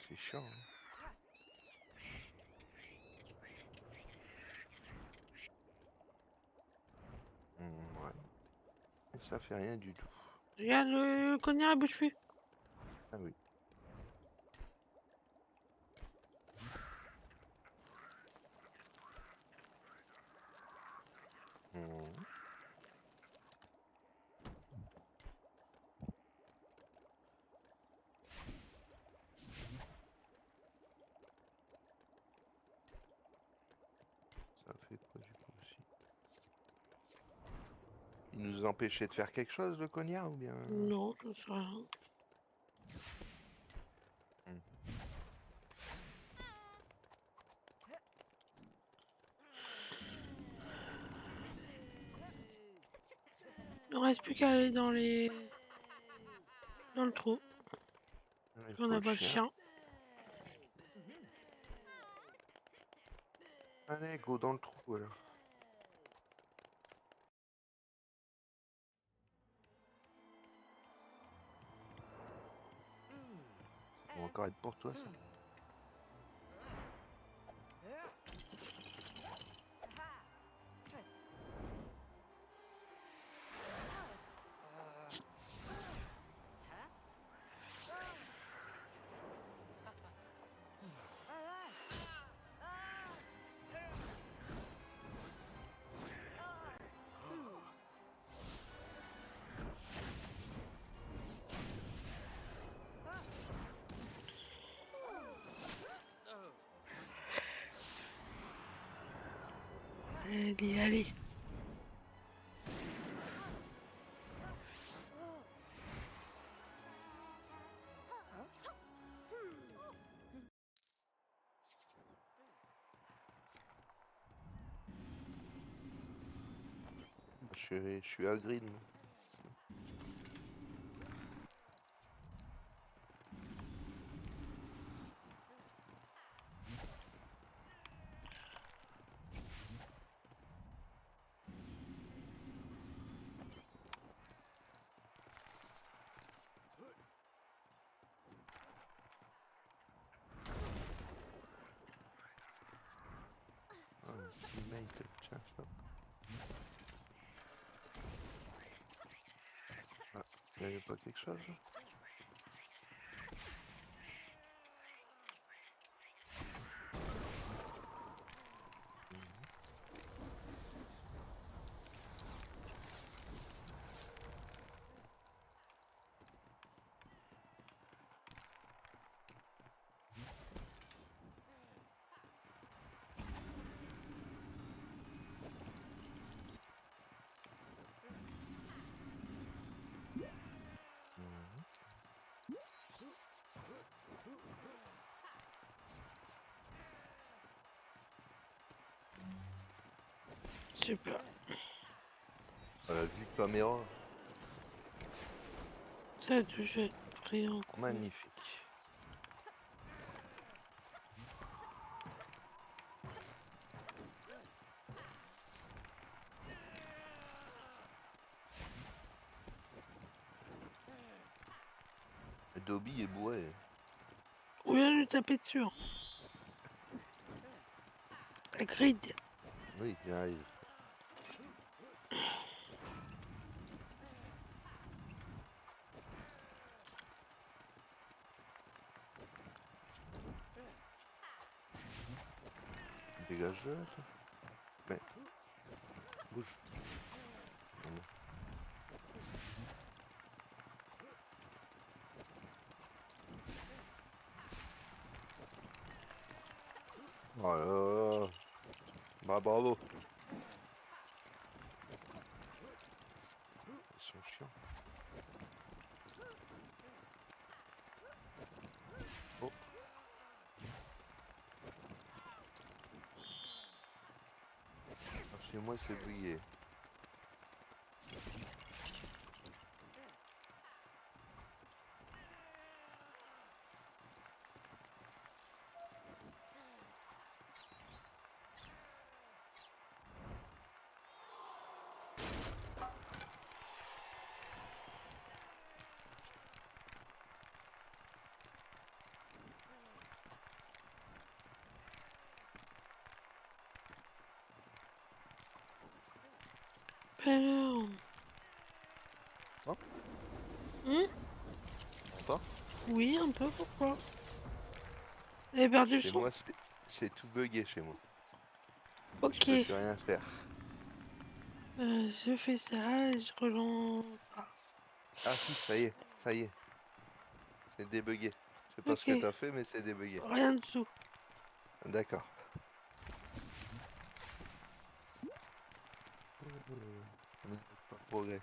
C'est chiant. Hein. Ouais. Et ça fait rien du tout. Regarde, le cognard, il bouge plus. Ah oui. Mhm. Ça fait quoi du coup aussi? Il nous empêchait de faire quelque chose, le cognard, ou bien? Non, je sais rien. Hmm. Il ne reste plus qu'à aller dans les... dans le trou. Il On faut n'a le pas de chien. chien. Allez, go dans le trou alors. Ça va encore être pour toi ça. Allez, allez. Je suis Hagrid, moi. avait pas quelque chose là? Mhm. Super. La vue caméra, Ça a déjà été pris en compte. magnifique. Dobby est bourré. On vient de lui taper dessus. Hein. La grid. Oui, il arrive. Dégage là, toi. Mais, bouge. Non, non. Oh là là. Bah bravo. Ils sont chiants. Oh, chez moi c'est brillé. Alors. Oh, Hum t'entends? Oui, un peu, pourquoi? Elle a perdu le Chez son? moi c'est tout bugué chez moi. Je Ok. peux plus rien faire. Je fais ça et je relance ça. Ah si, ça y est, ça y est. C'est débugué. Je sais pas ce que Ok. t'as fait, mais c'est débugué. Rien du tout. D'accord. On n'arrête pas le progrès.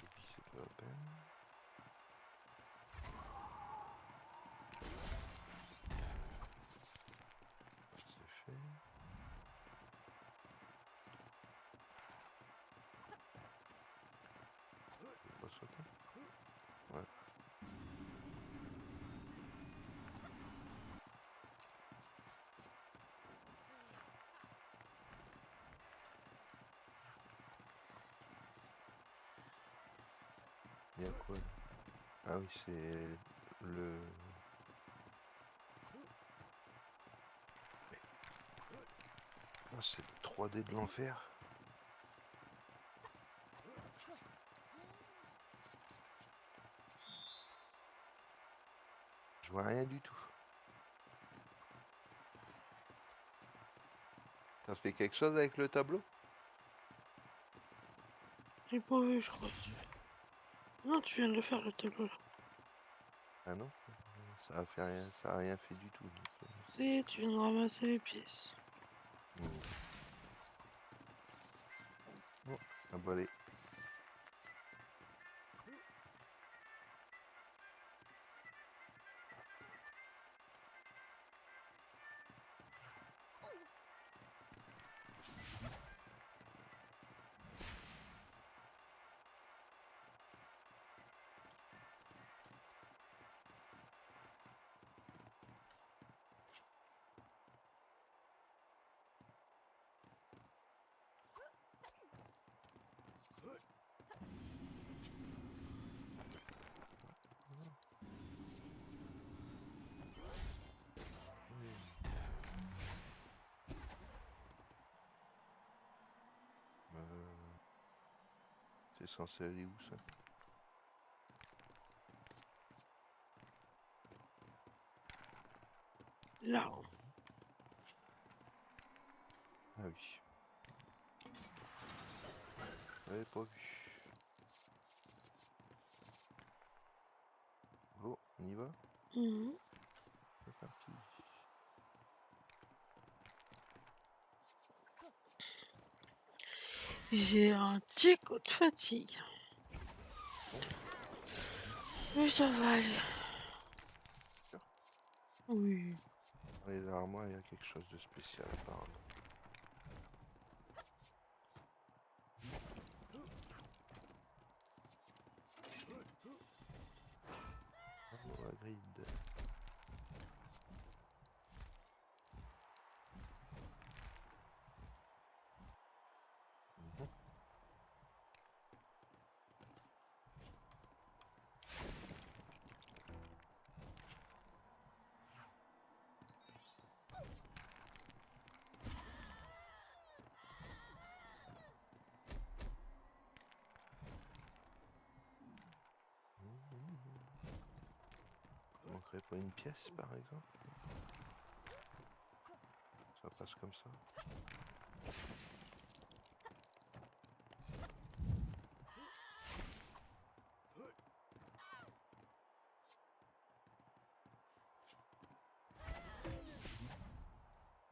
Et puis c'est pas la peine. C'est fait. Je peux pas sauter. Ouais. Il y a quoi là? Ah oui, c'est le... Ah, c'est le 3D de l'enfer. Je vois rien du tout. T'as fait quelque chose avec le tableau? J'ai pas vu, je crois. Non, tu viens de le faire le tableau là. Ah non? Ça a fait rien, ça a rien fait du tout. Donc, Et tu viens de ramasser les pièces. hmm. Oh, ah bah allez. censé aller où ça? Là. Ah oui. J'avais pas vu. Bon, on y va? Mhm. C'est parti. J'ai un petit coup de fatigue. Mais ça va aller. Sûr. Oui. Dans les armoires, il y a quelque chose de spécial apparemment. Oh, Hagrid. Mhm. Il manquerait pas une pièce par exemple? Ça passe comme ça.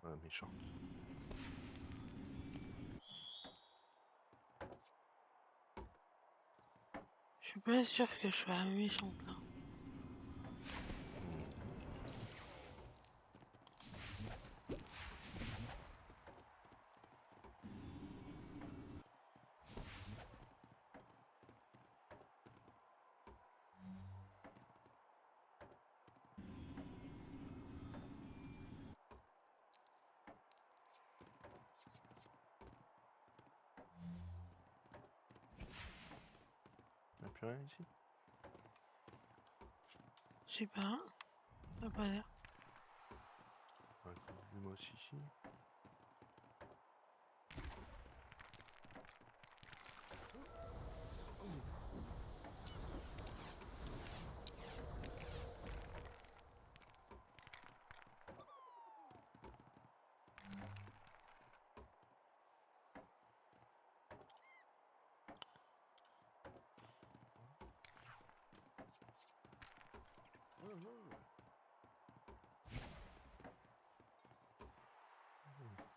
Ah, méchant. Je suis pas sûre que je sois méchante là. Mhm. Il n'y a plus rien ici? Je sais pas. Ça a pas l'air. Ah, moi aussi ici.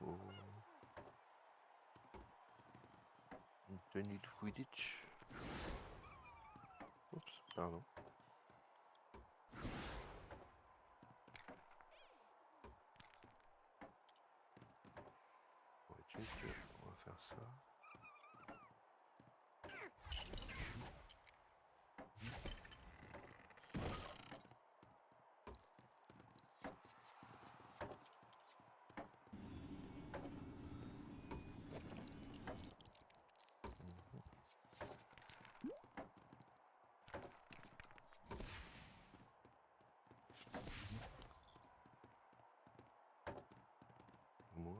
Oh. Une tenue de Quidditch. Oups, pardon. Ouais, on va faire ça. Moi.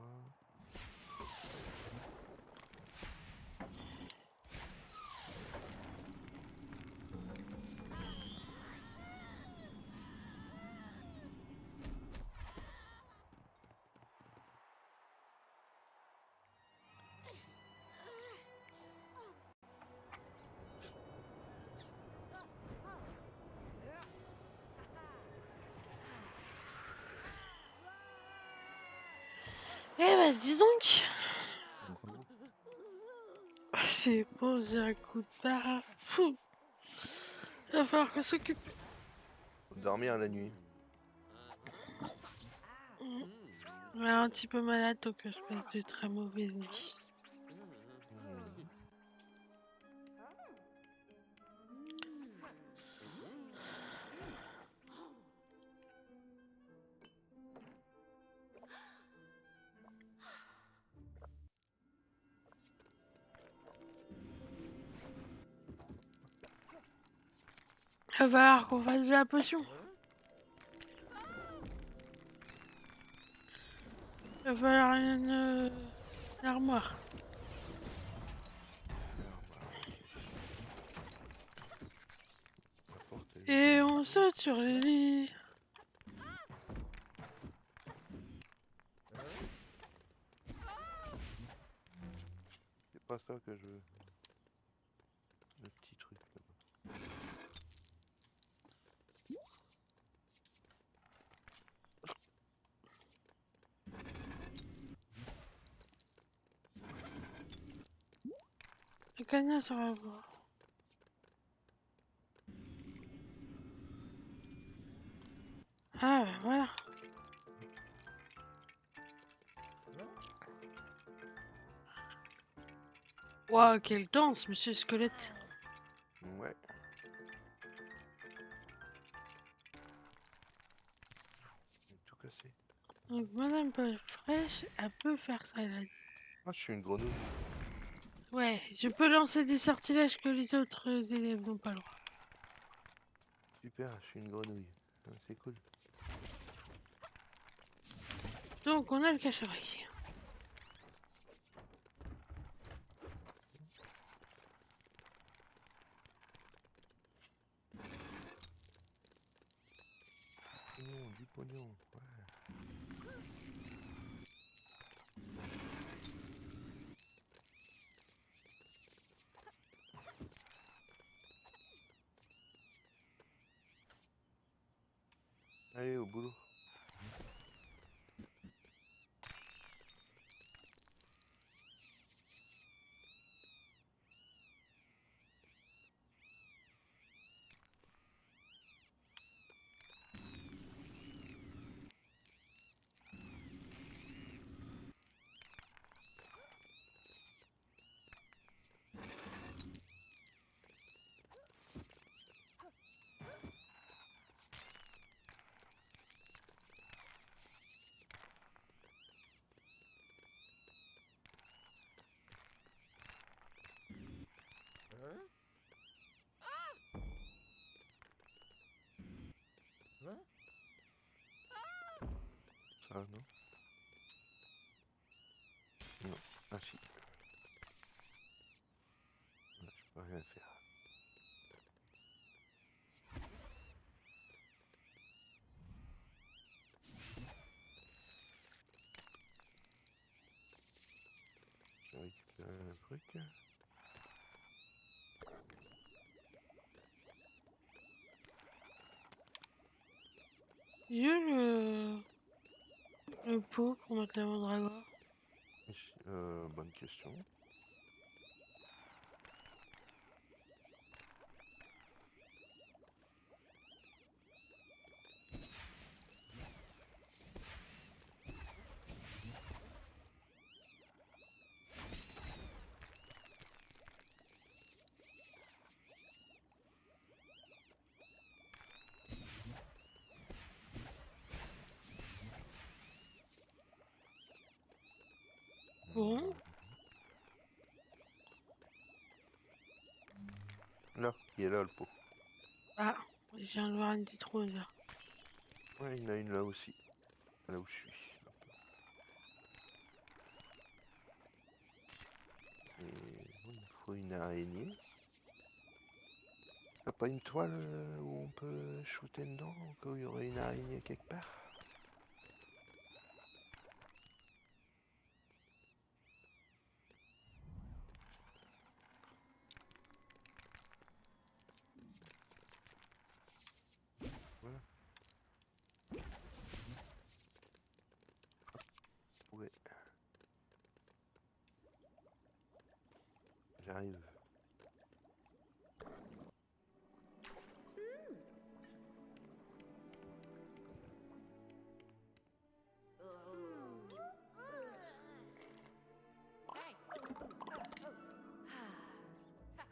Eh bah dis donc. Mhm. J'ai posé un coup de barre. Fou. Il va falloir qu'on s'occupe. Faut dormir la nuit. Ouais, un petit peu malade, donc je passe de très mauvaises nuits. Mhm. Il va falloir qu'on fasse de la potion. Il va falloir une armoire. L'armoire, ok. On saute sur les lits. C'est pas ça que je veux. Le petit truc là-bas. Le canard sur la voie. Ah, ben voilà. Waouh, quelle danse, monsieur Squelette. Ouais. J'ai tout cassé. Donc, Madame Paul Fraîche, elle peut faire ça, elle a dit. Ah, je suis une grenouille. Ouais, je peux lancer des sortilèges que les autres élèves n'ont pas le droit. Super, je suis une grenouille. Ah, c'est cool. Donc, on a le cache-oreille. Du pognon. Ouais. Allez, au boulot. Ça, non? Non. Ah, si. Ouais, je peux rien faire. Je récupère un truc. Il y a le pot pour mettre la mandragore. Bonne question. Bon, Là, il est là le pot. ah, je viens de voir une petite rose là. Ouais, il y en a une là aussi. Là où je suis. Et il faut une araignée. T'as pas une toile où on peut shooter dedans, au cas où il y aurait une araignée quelque part? Voilà. Ouais. J'arrive.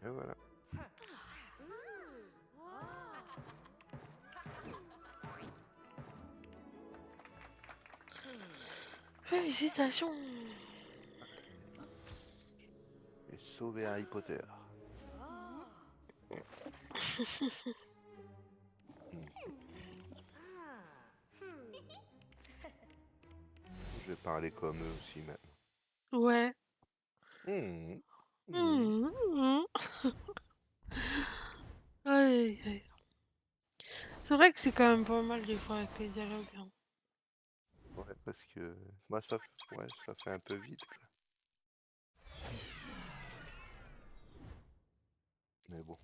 Et voilà. Félicitations. J'ai sauvé Harry Potter. Je vais parler comme eux aussi même. Ouais. Mmh. Mmh. Mmh, mmh. Aïe, aïe. C'est vrai que c'est quand même pas mal des fois avec les dialogues, hein. Ouais, parce que moi ouais, ça fait un peu vite, quoi. Mais bon,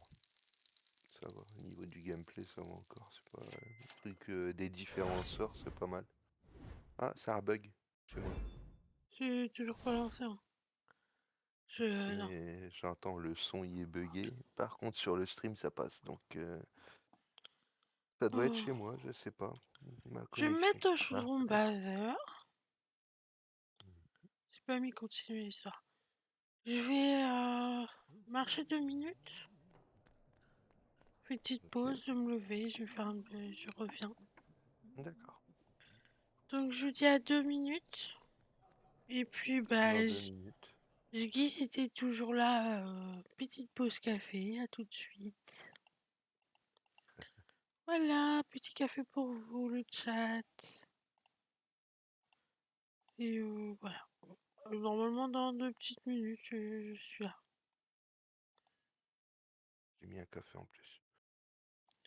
ça va. Au niveau du gameplay, ça va encore. C'est pas le truc des différents sorts, c'est pas mal. Ah, ça bug chez moi. C'est toujours pas lancé, hein. Non. Et j'entends le son y est buggé. Par contre, sur le stream, ça passe. Donc, ça doit être Oh. chez moi, je sais pas. Ma Je vais me connexion. mettre au Ah, chaudron peut-être. baveur. J'ai pas mis continuer l'histoire. Je vais marcher 2 minutes. Petite Ok, pause, je vais me lever, je vais faire un peu, je reviens. d'accord. Donc je vous dis à 2 minutes. Et puis Dans bah deux minutes. je dis c'était toujours là. Petite pause café, à tout de suite. Voilà, petit café pour vous, le chat. Et voilà. Normalement dans 2 petites minutes, je suis là. J'ai mis un café en plus.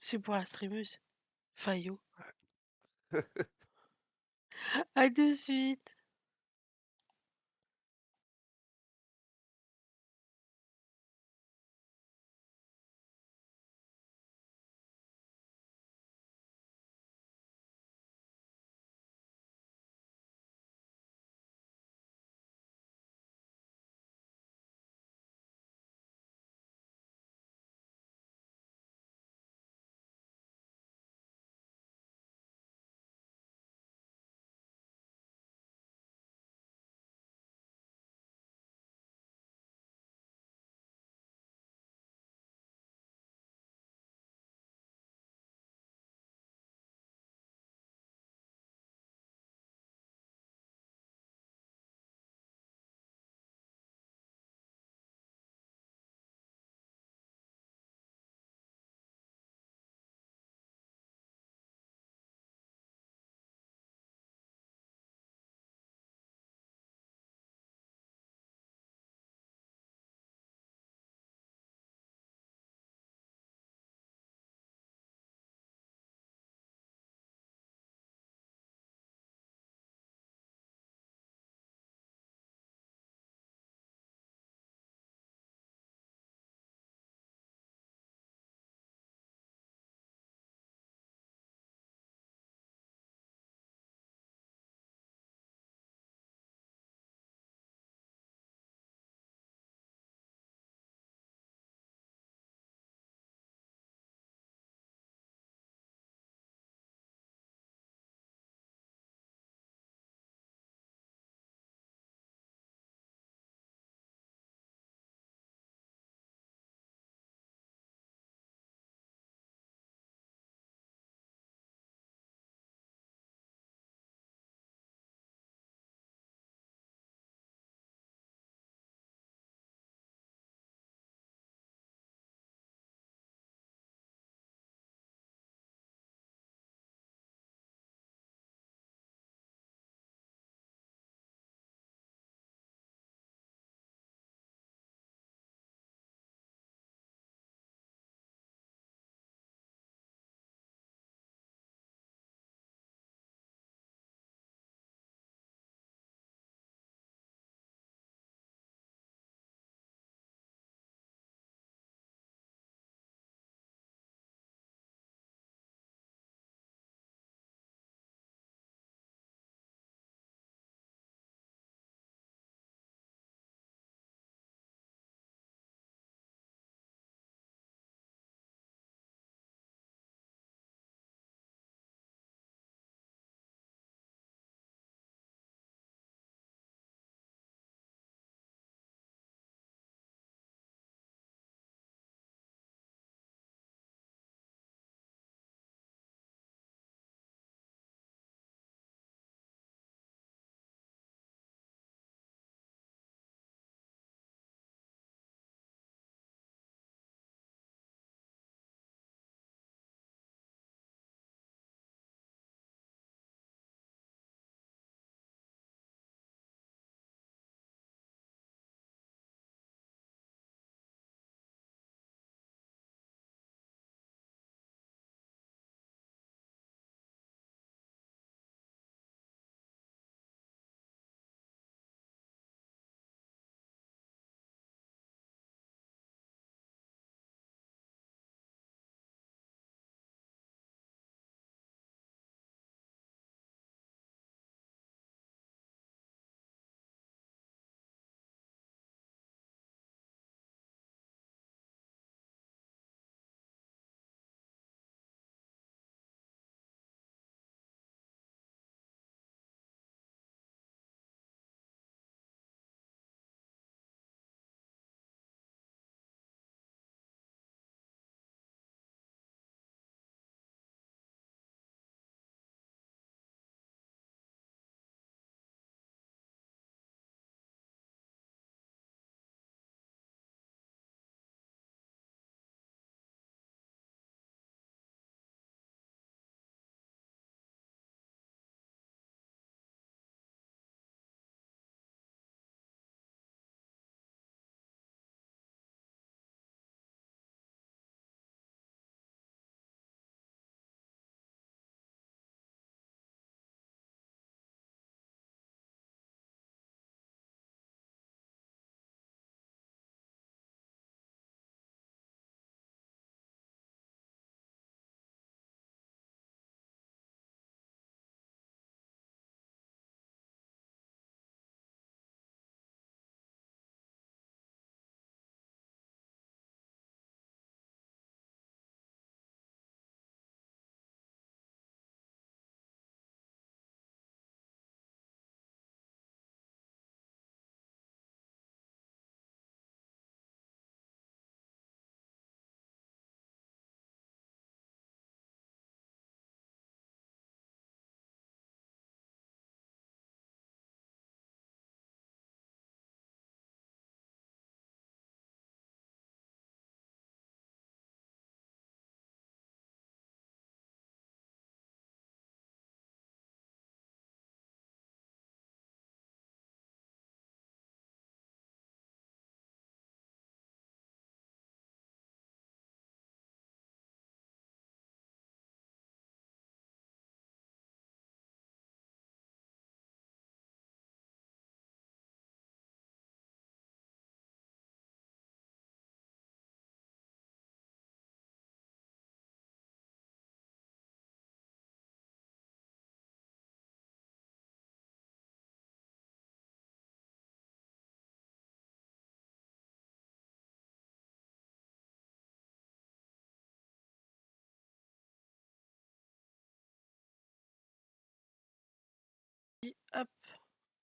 C'est pour la streameuse. Fayot. À de suite.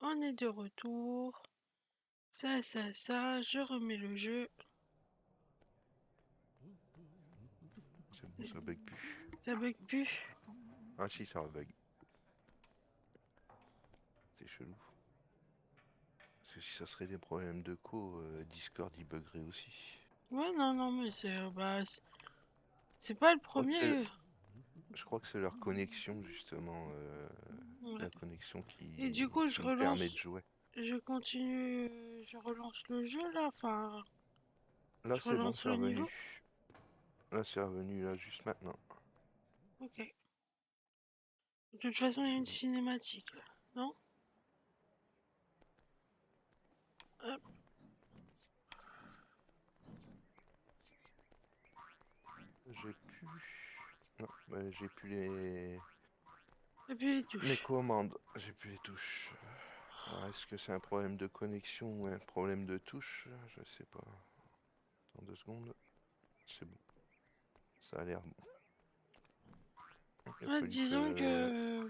On est de retour. Ça, je remets le jeu. C'est bon, ça bug plus. Ça bug plus. Ah si, ça bug. C'est chelou. Parce que si ça serait des problèmes de co, Discord il buggerait aussi. Ouais, non, mais c'est pas le Je crois que c'est, premier. je crois que c'est leur connexion justement, Ouais. la connexion Et du coup, qui me permet de jouer. je continue, je relance le jeu là. Enfin, Là je c'est bon, relance c'est le revenu. niveau. Là c'est revenu là juste maintenant. Ok. De toute façon, il y a une Chelou. cinématique là, non? Hop. J'ai plus. Non, j'ai plus les. Et puis les Les touches. commandes, j'ai plus les touches. Alors, est-ce que c'est un problème de connexion ou un problème de touche? Je sais pas. Dans 2 secondes, c'est bon. Ça a l'air bon. Ouais, disons que.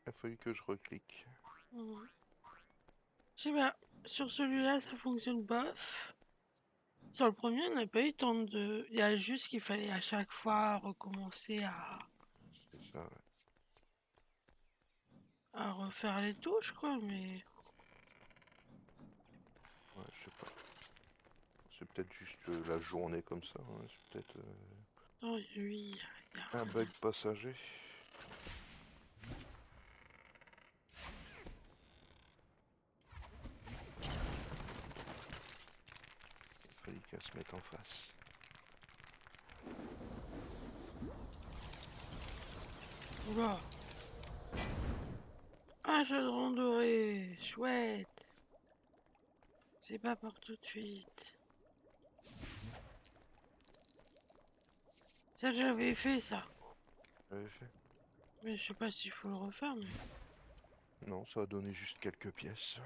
Il a fallu que je reclique. Je sais pas. Sur celui-là, ça fonctionne bof. Sur le premier, on n'a pas eu tant de. Il y a juste qu'il fallait à chaque fois recommencer C'est ça, ouais. à refaire les touches, quoi. Mais. Ouais, je sais pas. C'est peut-être juste la journée comme ça, hein. C'est peut-être Oh, oui, y a un bug rien. passager. Il fallait qu'elle se mette en face. Oula. Un chaudron doré. Chouette. C'est pas pour tout de suite. Ça, j'avais fait ça. J'avais fait. Mais je sais pas s'il faut le refaire, mais. Non, ça a donné juste quelques pièces.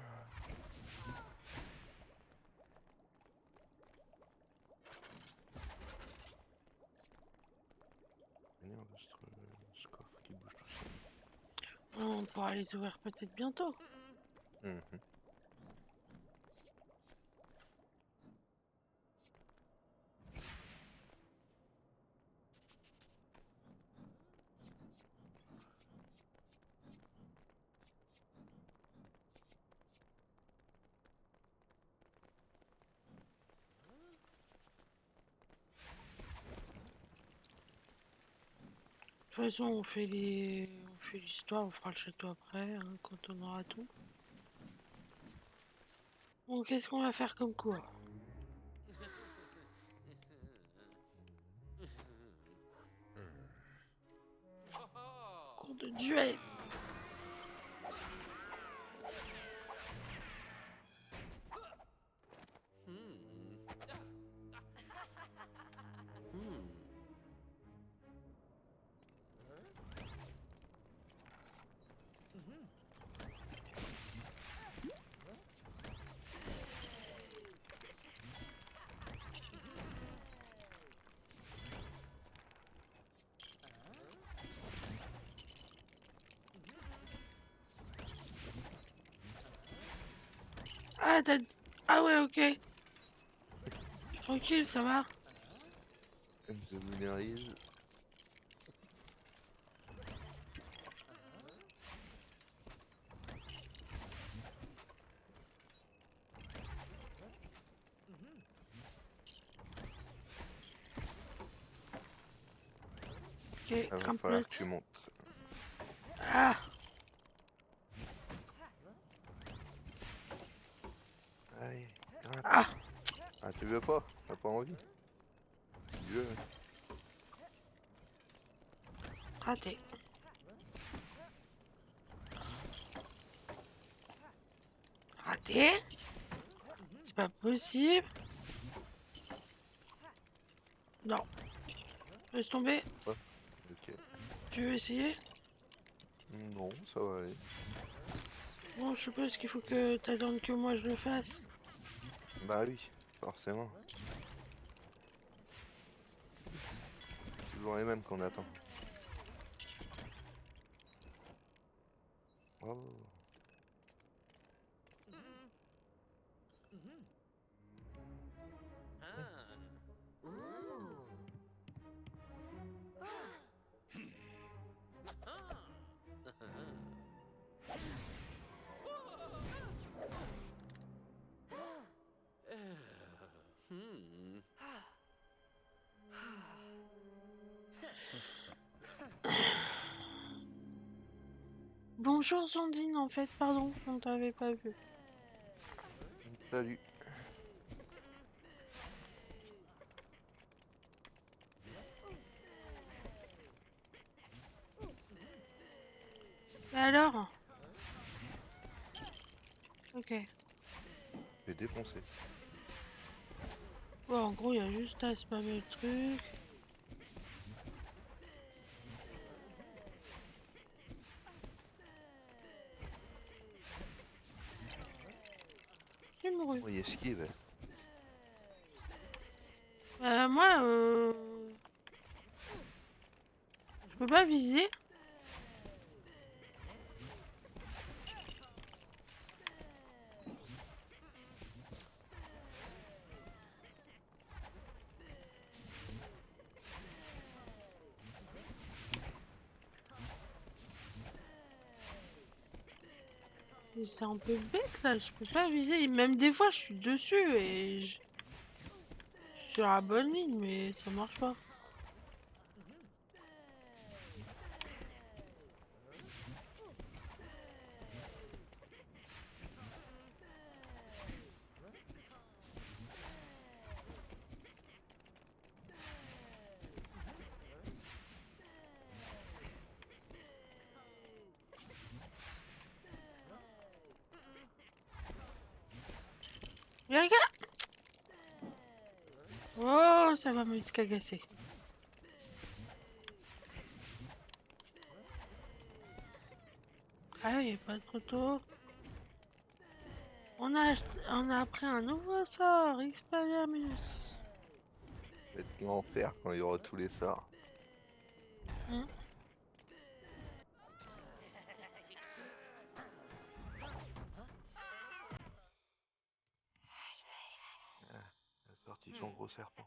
Merde, ce coffre qui bouge tout seul. On pourra les ouvrir peut-être bientôt. Mhm. De toute façon, on fait l'histoire, on fera le château après, hein, quand on aura tout. Bon, qu'est-ce qu'on va faire comme cours? Cours de duel. Ah, t'as... Ah ouais, ok. Tranquille, ça va. Elle me vulnérise. Ok, Il va falloir que tu grimpe-note. montes. Ah, Allez, grimpe. ah, Ah, tu veux pas? T'as pas envie? Tu veux? raté. Raté? C'est pas possible. Non. Laisse tomber. Ouais. Ok. Tu veux essayer? Non, ça va aller. Bon, je suppose qu'il faut que t'attendes que moi je le fasse. Bah oui, forcément. Toujours les mêmes qu'on attend. Bravo. Bonjour Sandine, en fait, pardon, on t'avait pas vu. Salut. Et alors? Ok. J'ai défoncé. Bon, en gros, il y a juste à spammer le truc. J'ai mouru. Oh, il esquive. Moi, je peux pas viser. C'est un peu bête là, je peux pas viser. Même des fois, je suis dessus et je suis sur la bonne ligne, mais ça marche pas. Mais regarde! Oh, ça va me cagasser. Ah, il a pas trop tôt. On a appris un nouveau sort, Expelliarmus. Ça va être l'enfer quand il y aura tous les sorts. Hmm. Il a sorti son gros serpent.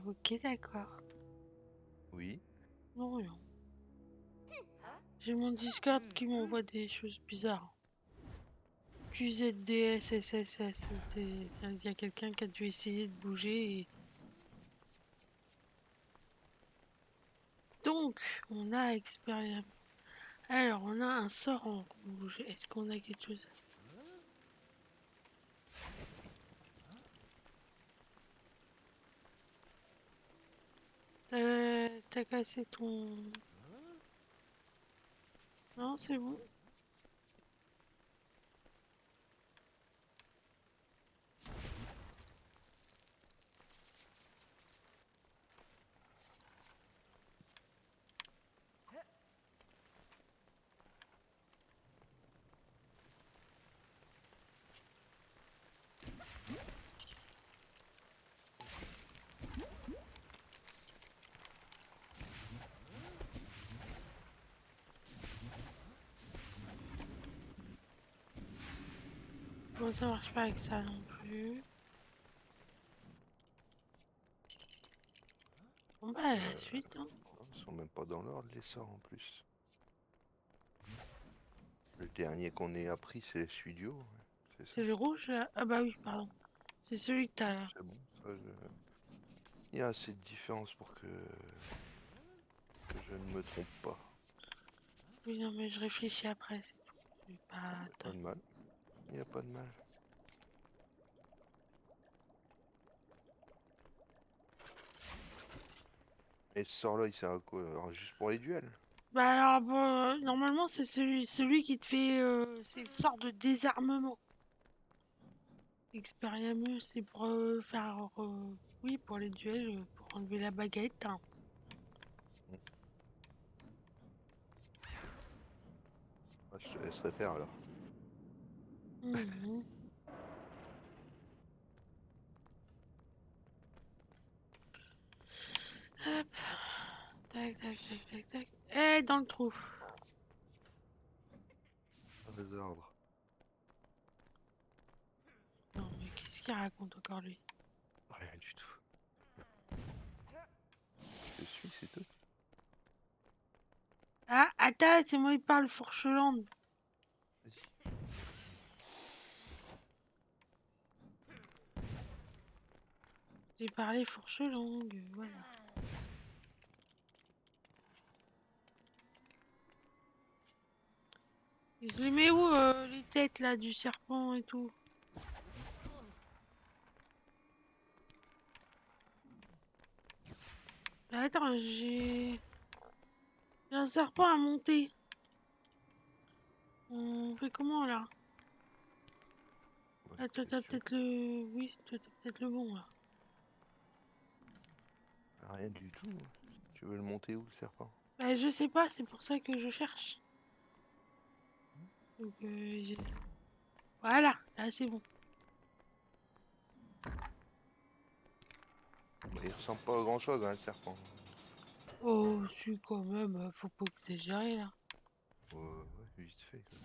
Ok, d'accord. Oui. Non, rien. J'ai mon Discord qui m'envoie des choses bizarres. QZDSSSS. Il y a quelqu'un qui a dû essayer de bouger. Donc, on a Experium. Alors, on a un sort en rouge. Est-ce qu'on a quelque chose? T'as cassé ton... Non, c'est bon. Bon, ça marche pas avec ça non plus. Bon, bah, la suite, hein. Non, ils sont même pas dans l'ordre les sorts en plus. Le dernier qu'on ait appris, c'est celui du haut. Ouais. C'est ça. C'est le rouge, là? Ah bah oui, pardon. C'est celui que t'as, là. C'est bon. Ça, il y a assez de différence pour que je ne me trompe pas. Oui, non, mais je réfléchis après, c'est tout. Je vais pas... Il n'y a pas de mal. Il n'y a pas de mal. Et ce sort-là, il sert à quoi? Alors, juste pour les duels? Bah alors, bon, normalement, c'est celui qui te fait... c'est le sort de désarmement. Experiamus, c'est pour faire... oui, pour les duels, pour enlever la baguette, hein. Ah, je te laisserai faire alors. Mhm. Hop. Tac, tac, tac, tac, tac. Et dans le trou. Pas désordre. Non, mais qu'est-ce qu'il raconte encore, lui? Rien du tout. Je suis Attends, c'est moi qui parle Fourchelande. Vas-y. J'ai parlé Fourchelangue, voilà. Et je les mets où, les têtes, là, du serpent et tout? Bah, attends, j'ai un serpent à monter. On fait comment, là? Bonne Ah, toi, t'as question. peut-être le... Oui, toi, t'as peut-être le bon, là. Rien du tout. Tu veux le monter où, le serpent? Bah, je sais pas, c'est pour ça que je cherche. Donc, voilà, là, c'est bon. Bah, il ressemble pas à grand-chose, hein, le serpent. Oh, si, quand même, faut pas exagérer, là. Ouais, vite fait, quoi.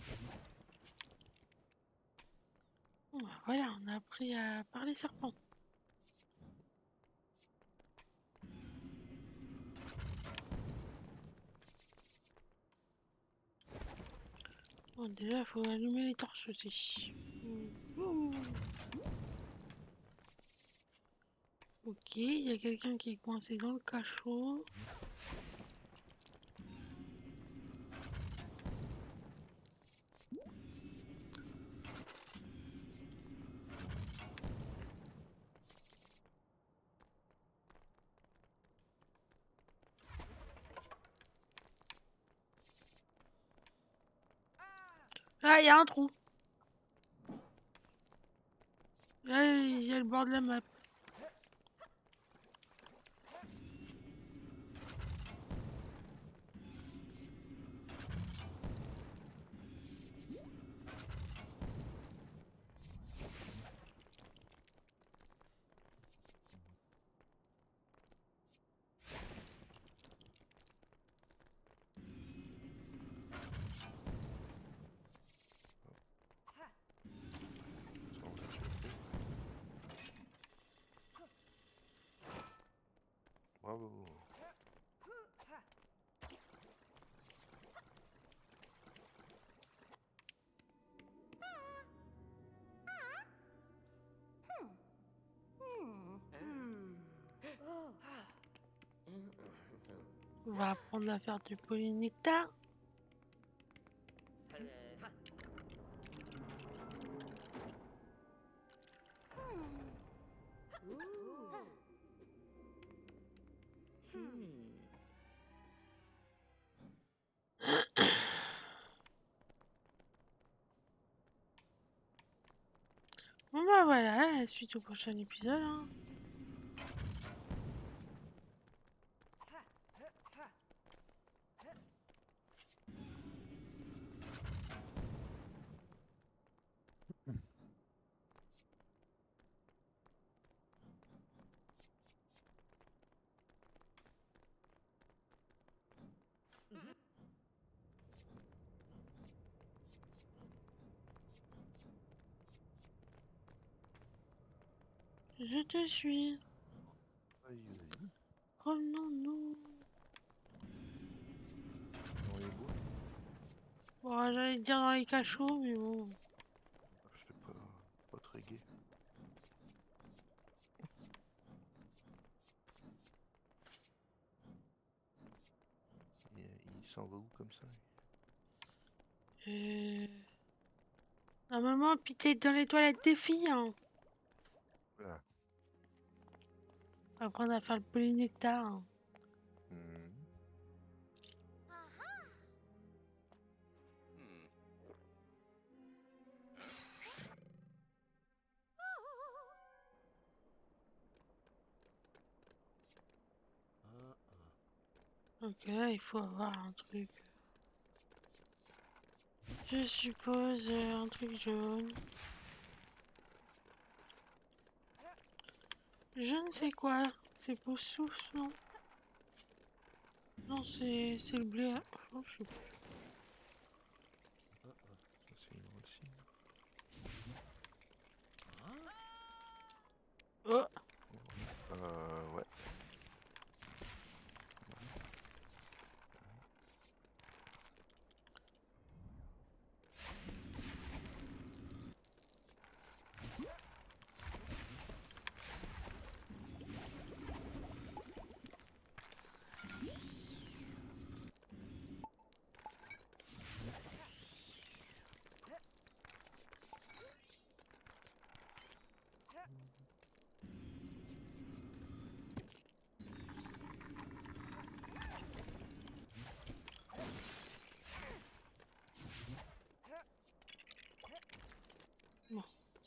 Bon, bah, voilà, on a appris à parler serpent. Bon, déjà, il faut allumer les torches aussi. Ouh. Ok, il y a quelqu'un qui est coincé dans le cachot. Ah, il y a un trou. Là, il y a le bord de la map. Ça, on l'a déjà fait. Bravo. On va apprendre à faire du polynectar. Bon bah voilà, la suite au prochain épisode. Hein. Je te suis. Vas-y, vas-y. Revenons-nous. Dans les bois. Bon, j'allais dire dans les cachots, mais bon. C'est pas très gai. Il s'en va où comme ça? Euh... Normalement, puis t'es dans les toilettes des filles. Hein. Là. Apprendre à faire le polynectar. Hein. Hmm. Donc là, il faut avoir un truc. Je suppose un truc jaune. Je ne sais quoi. C'est pour souffle, non? Non, c'est le blé. Oh, je sais plus. Ça, c'est une racine. Oh, Ouais.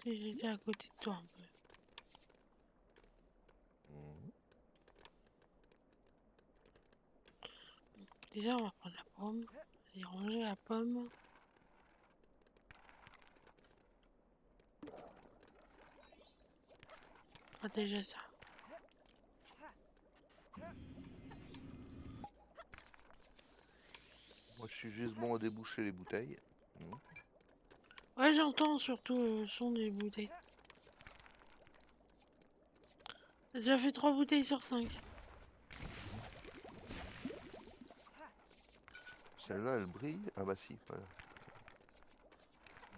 Si j'étais à côté de toi un peu. Mhm. Déjà, on va prendre la pomme. Et ranger la pomme. On fera déjà ça. Moi, je suis juste bon à déboucher les bouteilles. Mhm. Ouais, j'entends surtout le son des bouteilles. T'as déjà fait 3 bouteilles sur 5. Celle-là, elle brille. Ah bah si, voilà.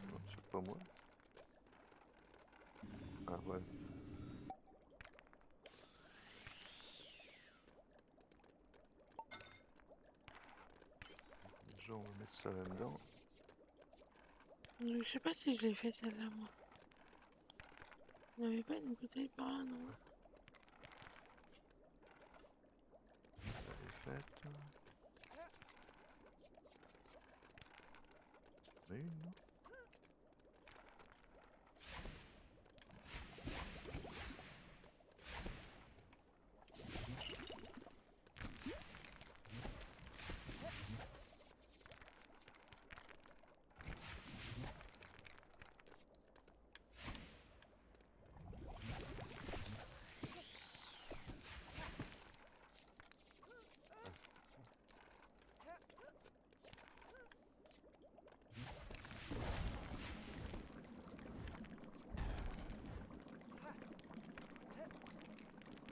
Non, c'est pas moi. Ah voilà. Déjà, on va mettre ça là-dedans. Je sais pas si je l'ai fait celle-là, moi. Il n'y avait pas une bouteille par là, non? Elle est faite. On a une, non?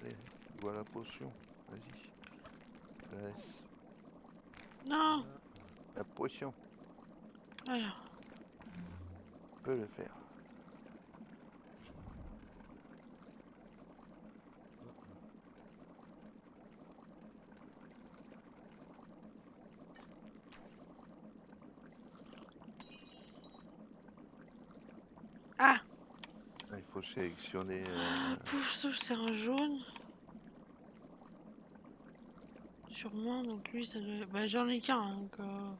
Allez, tu bois la potion. Vas-y. Je la laisse. Non! La potion. Voilà. Peut le faire. Ah! Ah, il faut sélectionner. Pouf, sauf c'est un jaune. Sûrement, donc lui, ça doit... Bah, j'en ai qu'un, donc... euh,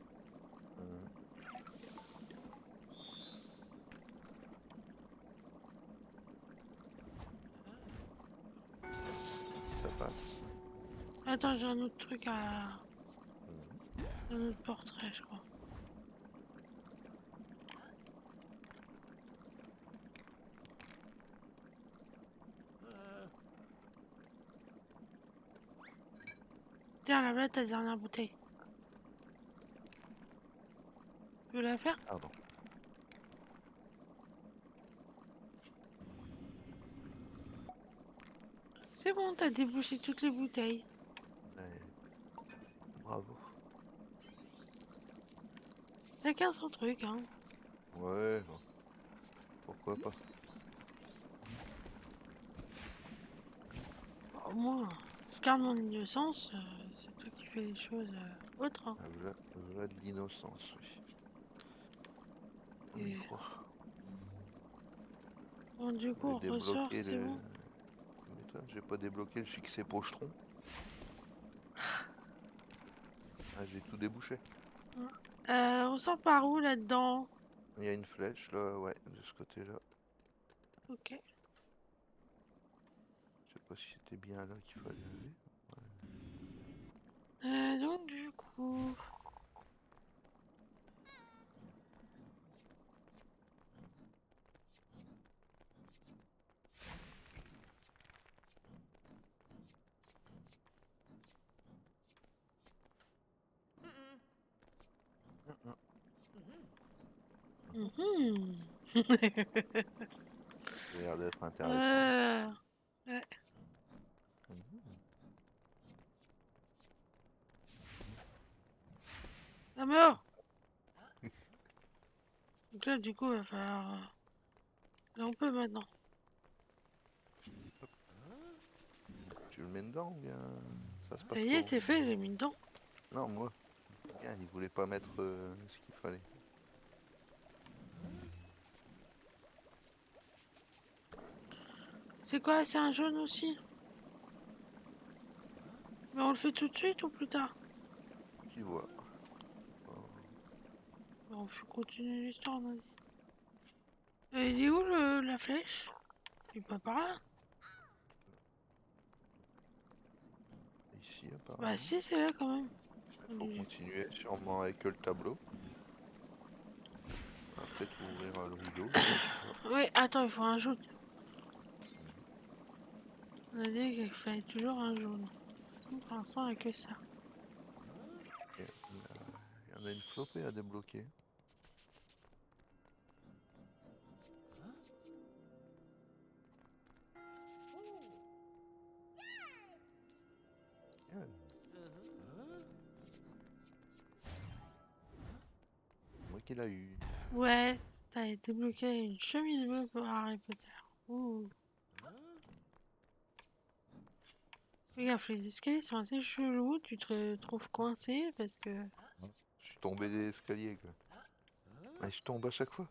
ça passe. Attends, j'ai un autre truc à... Mhm. Un autre portrait, je crois. Tiens, là, ta dernière bouteille. Tu veux la faire? Pardon. C'est bon, t'as débouché toutes les bouteilles. Ouais, bravo. T'as qu'un seul truc, hein. Ouais, bon, pourquoi pas. Au moins, je garde mon innocence. C'est toi qui fais les choses autres, hein. Ah, voilà, voilà de l'innocence, oui. On y Et croit. bon, du coup, J'ai on ressort, débloqué c'est le. bon. Tu m'étonnes, j'ai pas débloqué le fixé pochetron. Ah, j'ai tout débouché. On sort par où, là-dedans? Il y a une flèche là, ouais, de ce côté-là. Ok. Je sais pas si c'était bien là qu'il fallait aller. Donc, du coup... Mhm. Ça a l'air d'être intéressant. Euh, ouais. Mhm. Ah, mais oh. Donc là, du coup, il va falloir... Là, on peut maintenant. Tu le mets dedans ou bien ça se Ça passe y est, comment? c'est fait, j'ai mis dedans. Non, moi. Bien, il voulait pas mettre ce qu'il fallait. C'est quoi, c'est un jaune aussi? Mais on le fait tout de suite ou plus tard? Qui voit? Oh, Bah, on fait continuer l'histoire, on a dit. Il est où la flèche? C'est pas par là? Ici, Bah apparemment. si, c'est là quand même. Il faut continuer sûrement avec le tableau. On va peut-être ouvrir le rideau, je sais pas. Oui, attends, il faut un jaune. On a dit qu'il fallait toujours un jaune. Sinon, pour l'instant, on a que ça. Il y en a une flopée à débloquer. Yeah. Moi qui l'a eu. Ouais, t'as été bloqué une chemise bleue pour Harry Potter. Ouh. Regarde, les escaliers sont assez chelous. Tu te trouves coincé parce que... Je suis tombé des escaliers, quoi. Mais je tombe à chaque fois.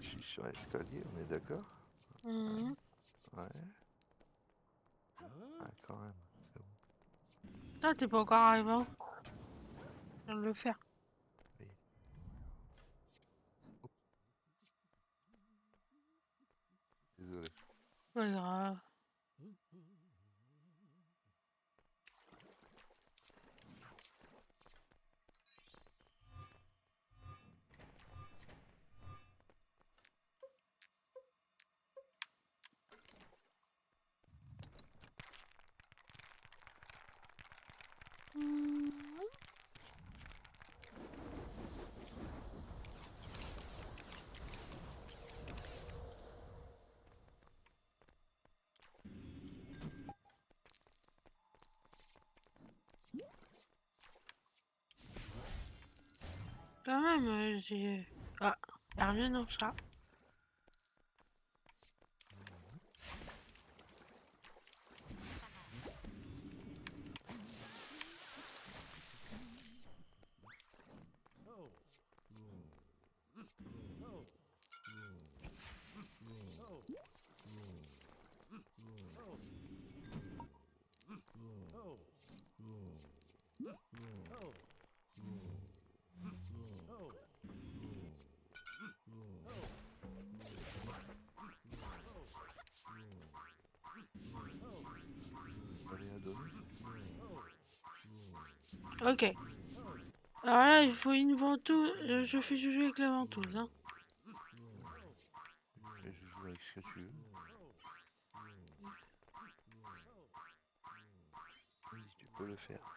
Je suis sur l'escalier, on est d'accord? Mhm. Ouais. Ouais, quand même. C'est bon. Ah, t'es pas encore arrivé, hein. Je viens de le faire. Oui. Oups, désolé. Pas grave. Mhm. Quand même, j'ai... Ah, Hermione en chat. Allez, à donner. Ok. Alors là, il faut une ventouse. Je fais jouer avec la ventouse, hein. Et je joue avec ce que tu veux. Oui, tu peux le faire.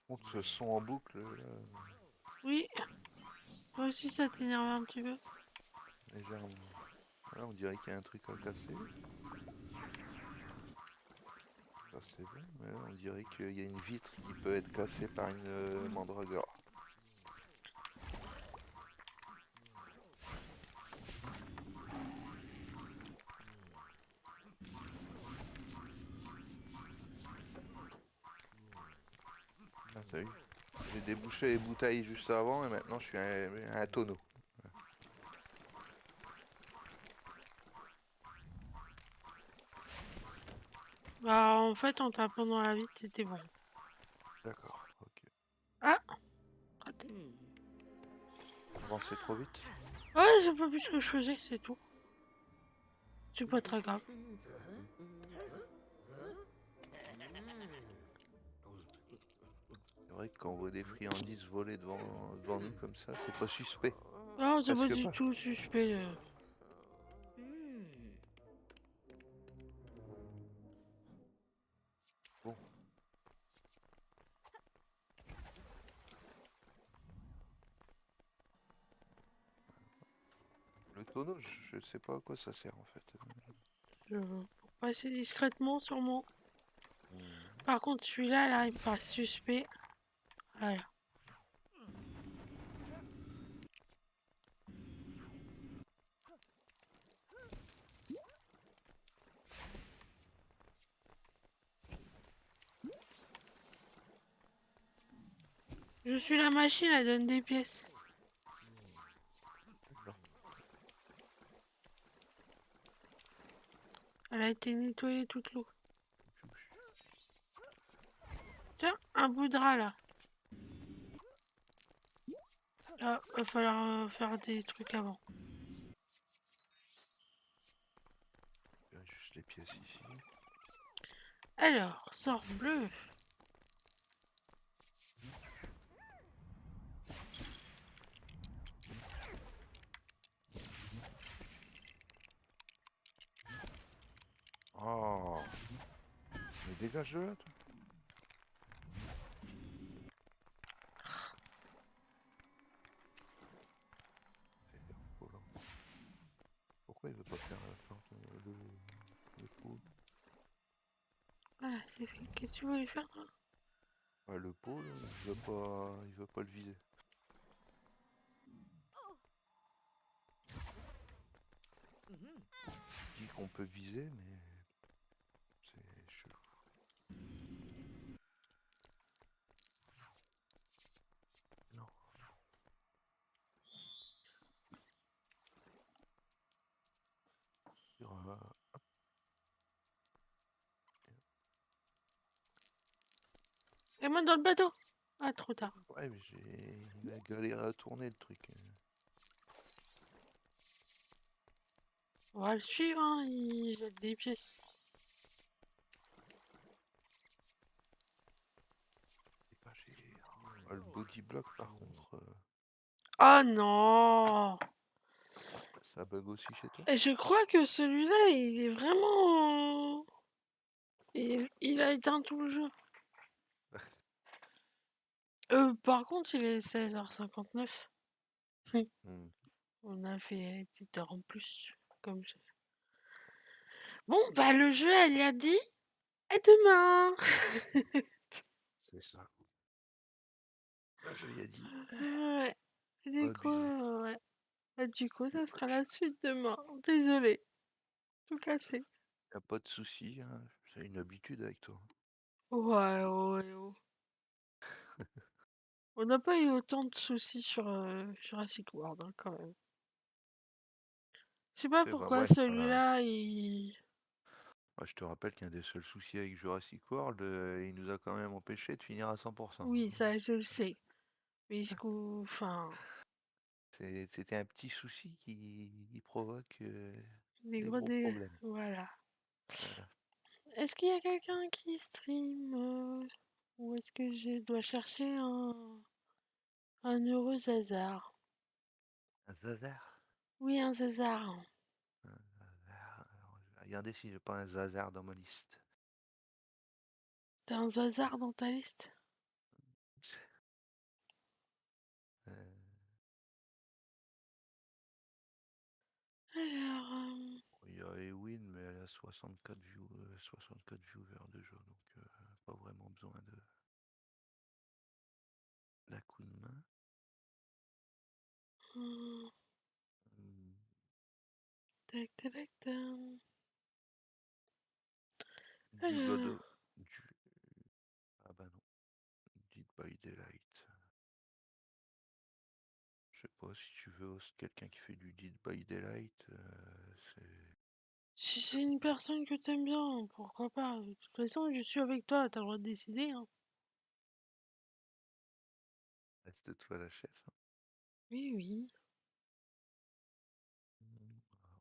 Contre ce son en boucle, là, Oui, toi aussi ça t'énerve un petit peu. légèrement. Là, on dirait qu'il y a un truc à casser. Ça, c'est bon. Mais là, on dirait qu'il y a une vitre qui peut être cassée par une mandragore. Ah, t'as vu? J'ai débouché les bouteilles juste avant et maintenant je suis un tonneau. Bah en fait en tapant dans la vitre c'était bon. D'accord, ok. Ah, raté. Avancé trop vite? Ouais, j'ai pas vu ce que je faisais, c'est tout. C'est pas très grave. C'est vrai que quand on voit des friandises voler devant nous comme ça, c'est pas suspect. Non, c'est pas Presque du pas. tout suspect. Bon, le tonneau, je sais pas à quoi ça sert en fait. Pour passer discrètement sûrement. Hmm. Par contre celui-là, là, il me paraît suspect. Voilà. Je suis la machine, elle donne des pièces. D'accord. Elle a été nettoyée toute l'eau. Tiens, un bout de drap là. Ah, va falloir faire des trucs avant. Juste les pièces ici. Alors, sort bleu. Oh, mais dégage de là, toi. Oh là. Pourquoi il veut pas faire la plante, le pot? Voilà, c'est fait. Qu'est-ce que tu voulais faire toi? Ouais, le pot, là, il veut pas le viser. Il dit qu'on peut viser, mais c'est chelou. Non. Il y aura- Et moi dans le bateau. Ah, trop tard. Ouais, mais il a galéré à tourner le truc. On va le suivre, hein. Il jette des pièces. Dégagé. Ah, le body block, par contre, Oh non! ça bug aussi chez toi? Et je crois que celui-là, il est vraiment. Il a éteint tout le jeu. Par contre, il est 16h59. Hmm. On a fait 10 heures en plus. Comme ça. Bon, bah, le jeu, elle y a dit. À demain! C'est ça. Je lui ai dit, Ouais. pas Du coup, abusé. ouais. Bah, du coup, ça sera la suite demain. Désolée. Tout cassé. Y a pas de souci, hein. C'est une habitude avec toi. Ouais, ouais, ouais. On n'a pas eu autant de soucis sur Jurassic World, hein, quand même. Je sais pas C'est pas pourquoi vrai. Voilà. celui-là, il. Moi, je te rappelle qu'un des seuls soucis avec Jurassic World, il nous a quand même empêché de finir à 100%. Oui, ça, je le sais. Mais enfin, C'était un petit souci qui provoque des des gros gros dé... problèmes. Voilà. Voilà. Est-ce qu'il y a quelqu'un qui stream ou est-ce que je dois chercher un heureux hasard? Un Zazer. Oui, un hasard. Un Zazer. Alors, je vais regarder si j'ai pas un Zazer dans ma liste. T'as un hasard dans ta liste? Euh, Alors, il y a Ewin, mais elle a 64 viewers déjà, donc pas vraiment besoin d'un coup de main. hum, Hmm, tac, tac, tac. Du God Alors, of... du- Ah bah non. Dead by Daylight. Je sais pas si tu veux host quelqu'un qui fait du Dead by Daylight. C'est... si c'est une personne que t'aimes bien, pourquoi pas? De toute façon, je suis avec toi, t'as le droit de décider, hein. Reste toi la chef. Hein. Oui, oui.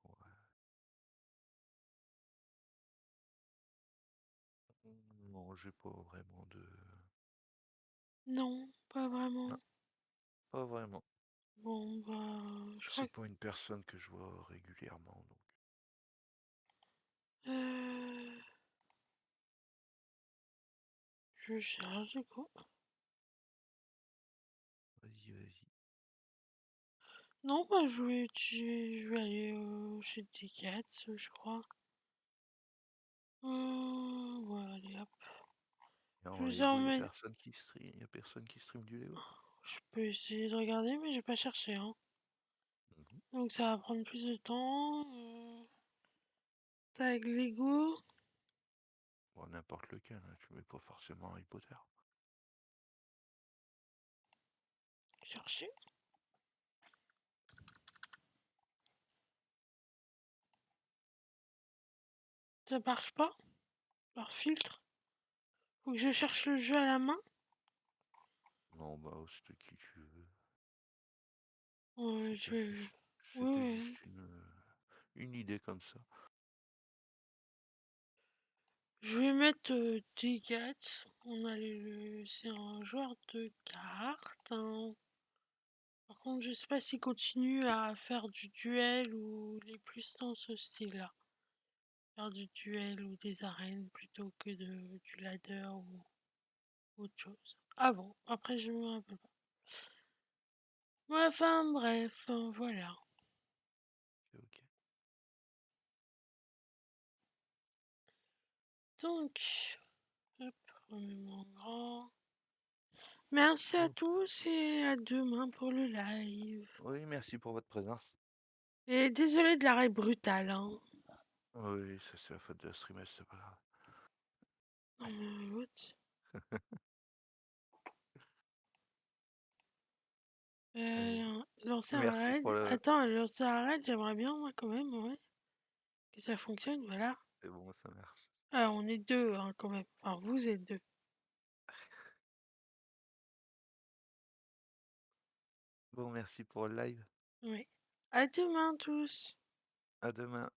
Ouais. Non, j'ai pas vraiment de... Non, pas Non, vraiment. pas vraiment. Bon, bah, je crois C'est que... pas une personne que je vois régulièrement, donc Euh, je cherche du coup. vas-y, vas-y. Non, bah, je vais aller chez Decathlon, je crois. Ouais, allez, hop. Et Je en vous Lego, il y a emmène. personne qui stream, y a personne qui stream du Lego. Je peux essayer de regarder, mais j'ai pas cherché, hein. Mhm. Donc ça va prendre plus de temps. Tag Lego. Bon, n'importe lequel, hein, tu mets pas forcément Harry Potter. Chercher. Ça marche pas? Leur filtre? Faut que je cherche le jeu à la main? Non, bah, c'était qui tu veux. Ouais, C'était je... juste, Ouais, c'était ouais. juste une idée comme ça. Je vais mettre T4. C'est un joueur de cartes, hein. Par contre, je sais pas s'il continue à faire du duel ou il est plus dans ce style-là. Faire du duel ou des arènes plutôt que du ladder ou autre chose. Avant, après je me rappelle pas. Ouais, enfin bref, voilà. Ok. Donc, hop, remets-moi en grand. Merci à Oh. tous et à demain pour le live. Oui, merci pour votre présence. Et désolé de l'arrêt brutal, hein. Oui, ça c'est la faute de la streameuse, c'est pas grave. Non, mais what? Allez. Lancer un Merci raid. pour le... Attends, lancer un raid, j'aimerais bien, moi, quand même, ouais. Que ça fonctionne, voilà. C'est bon, ça marche. Ah, on est deux, hein, quand même. Enfin, vous êtes deux. Bon, merci pour le live. Oui. À demain, tous. À demain.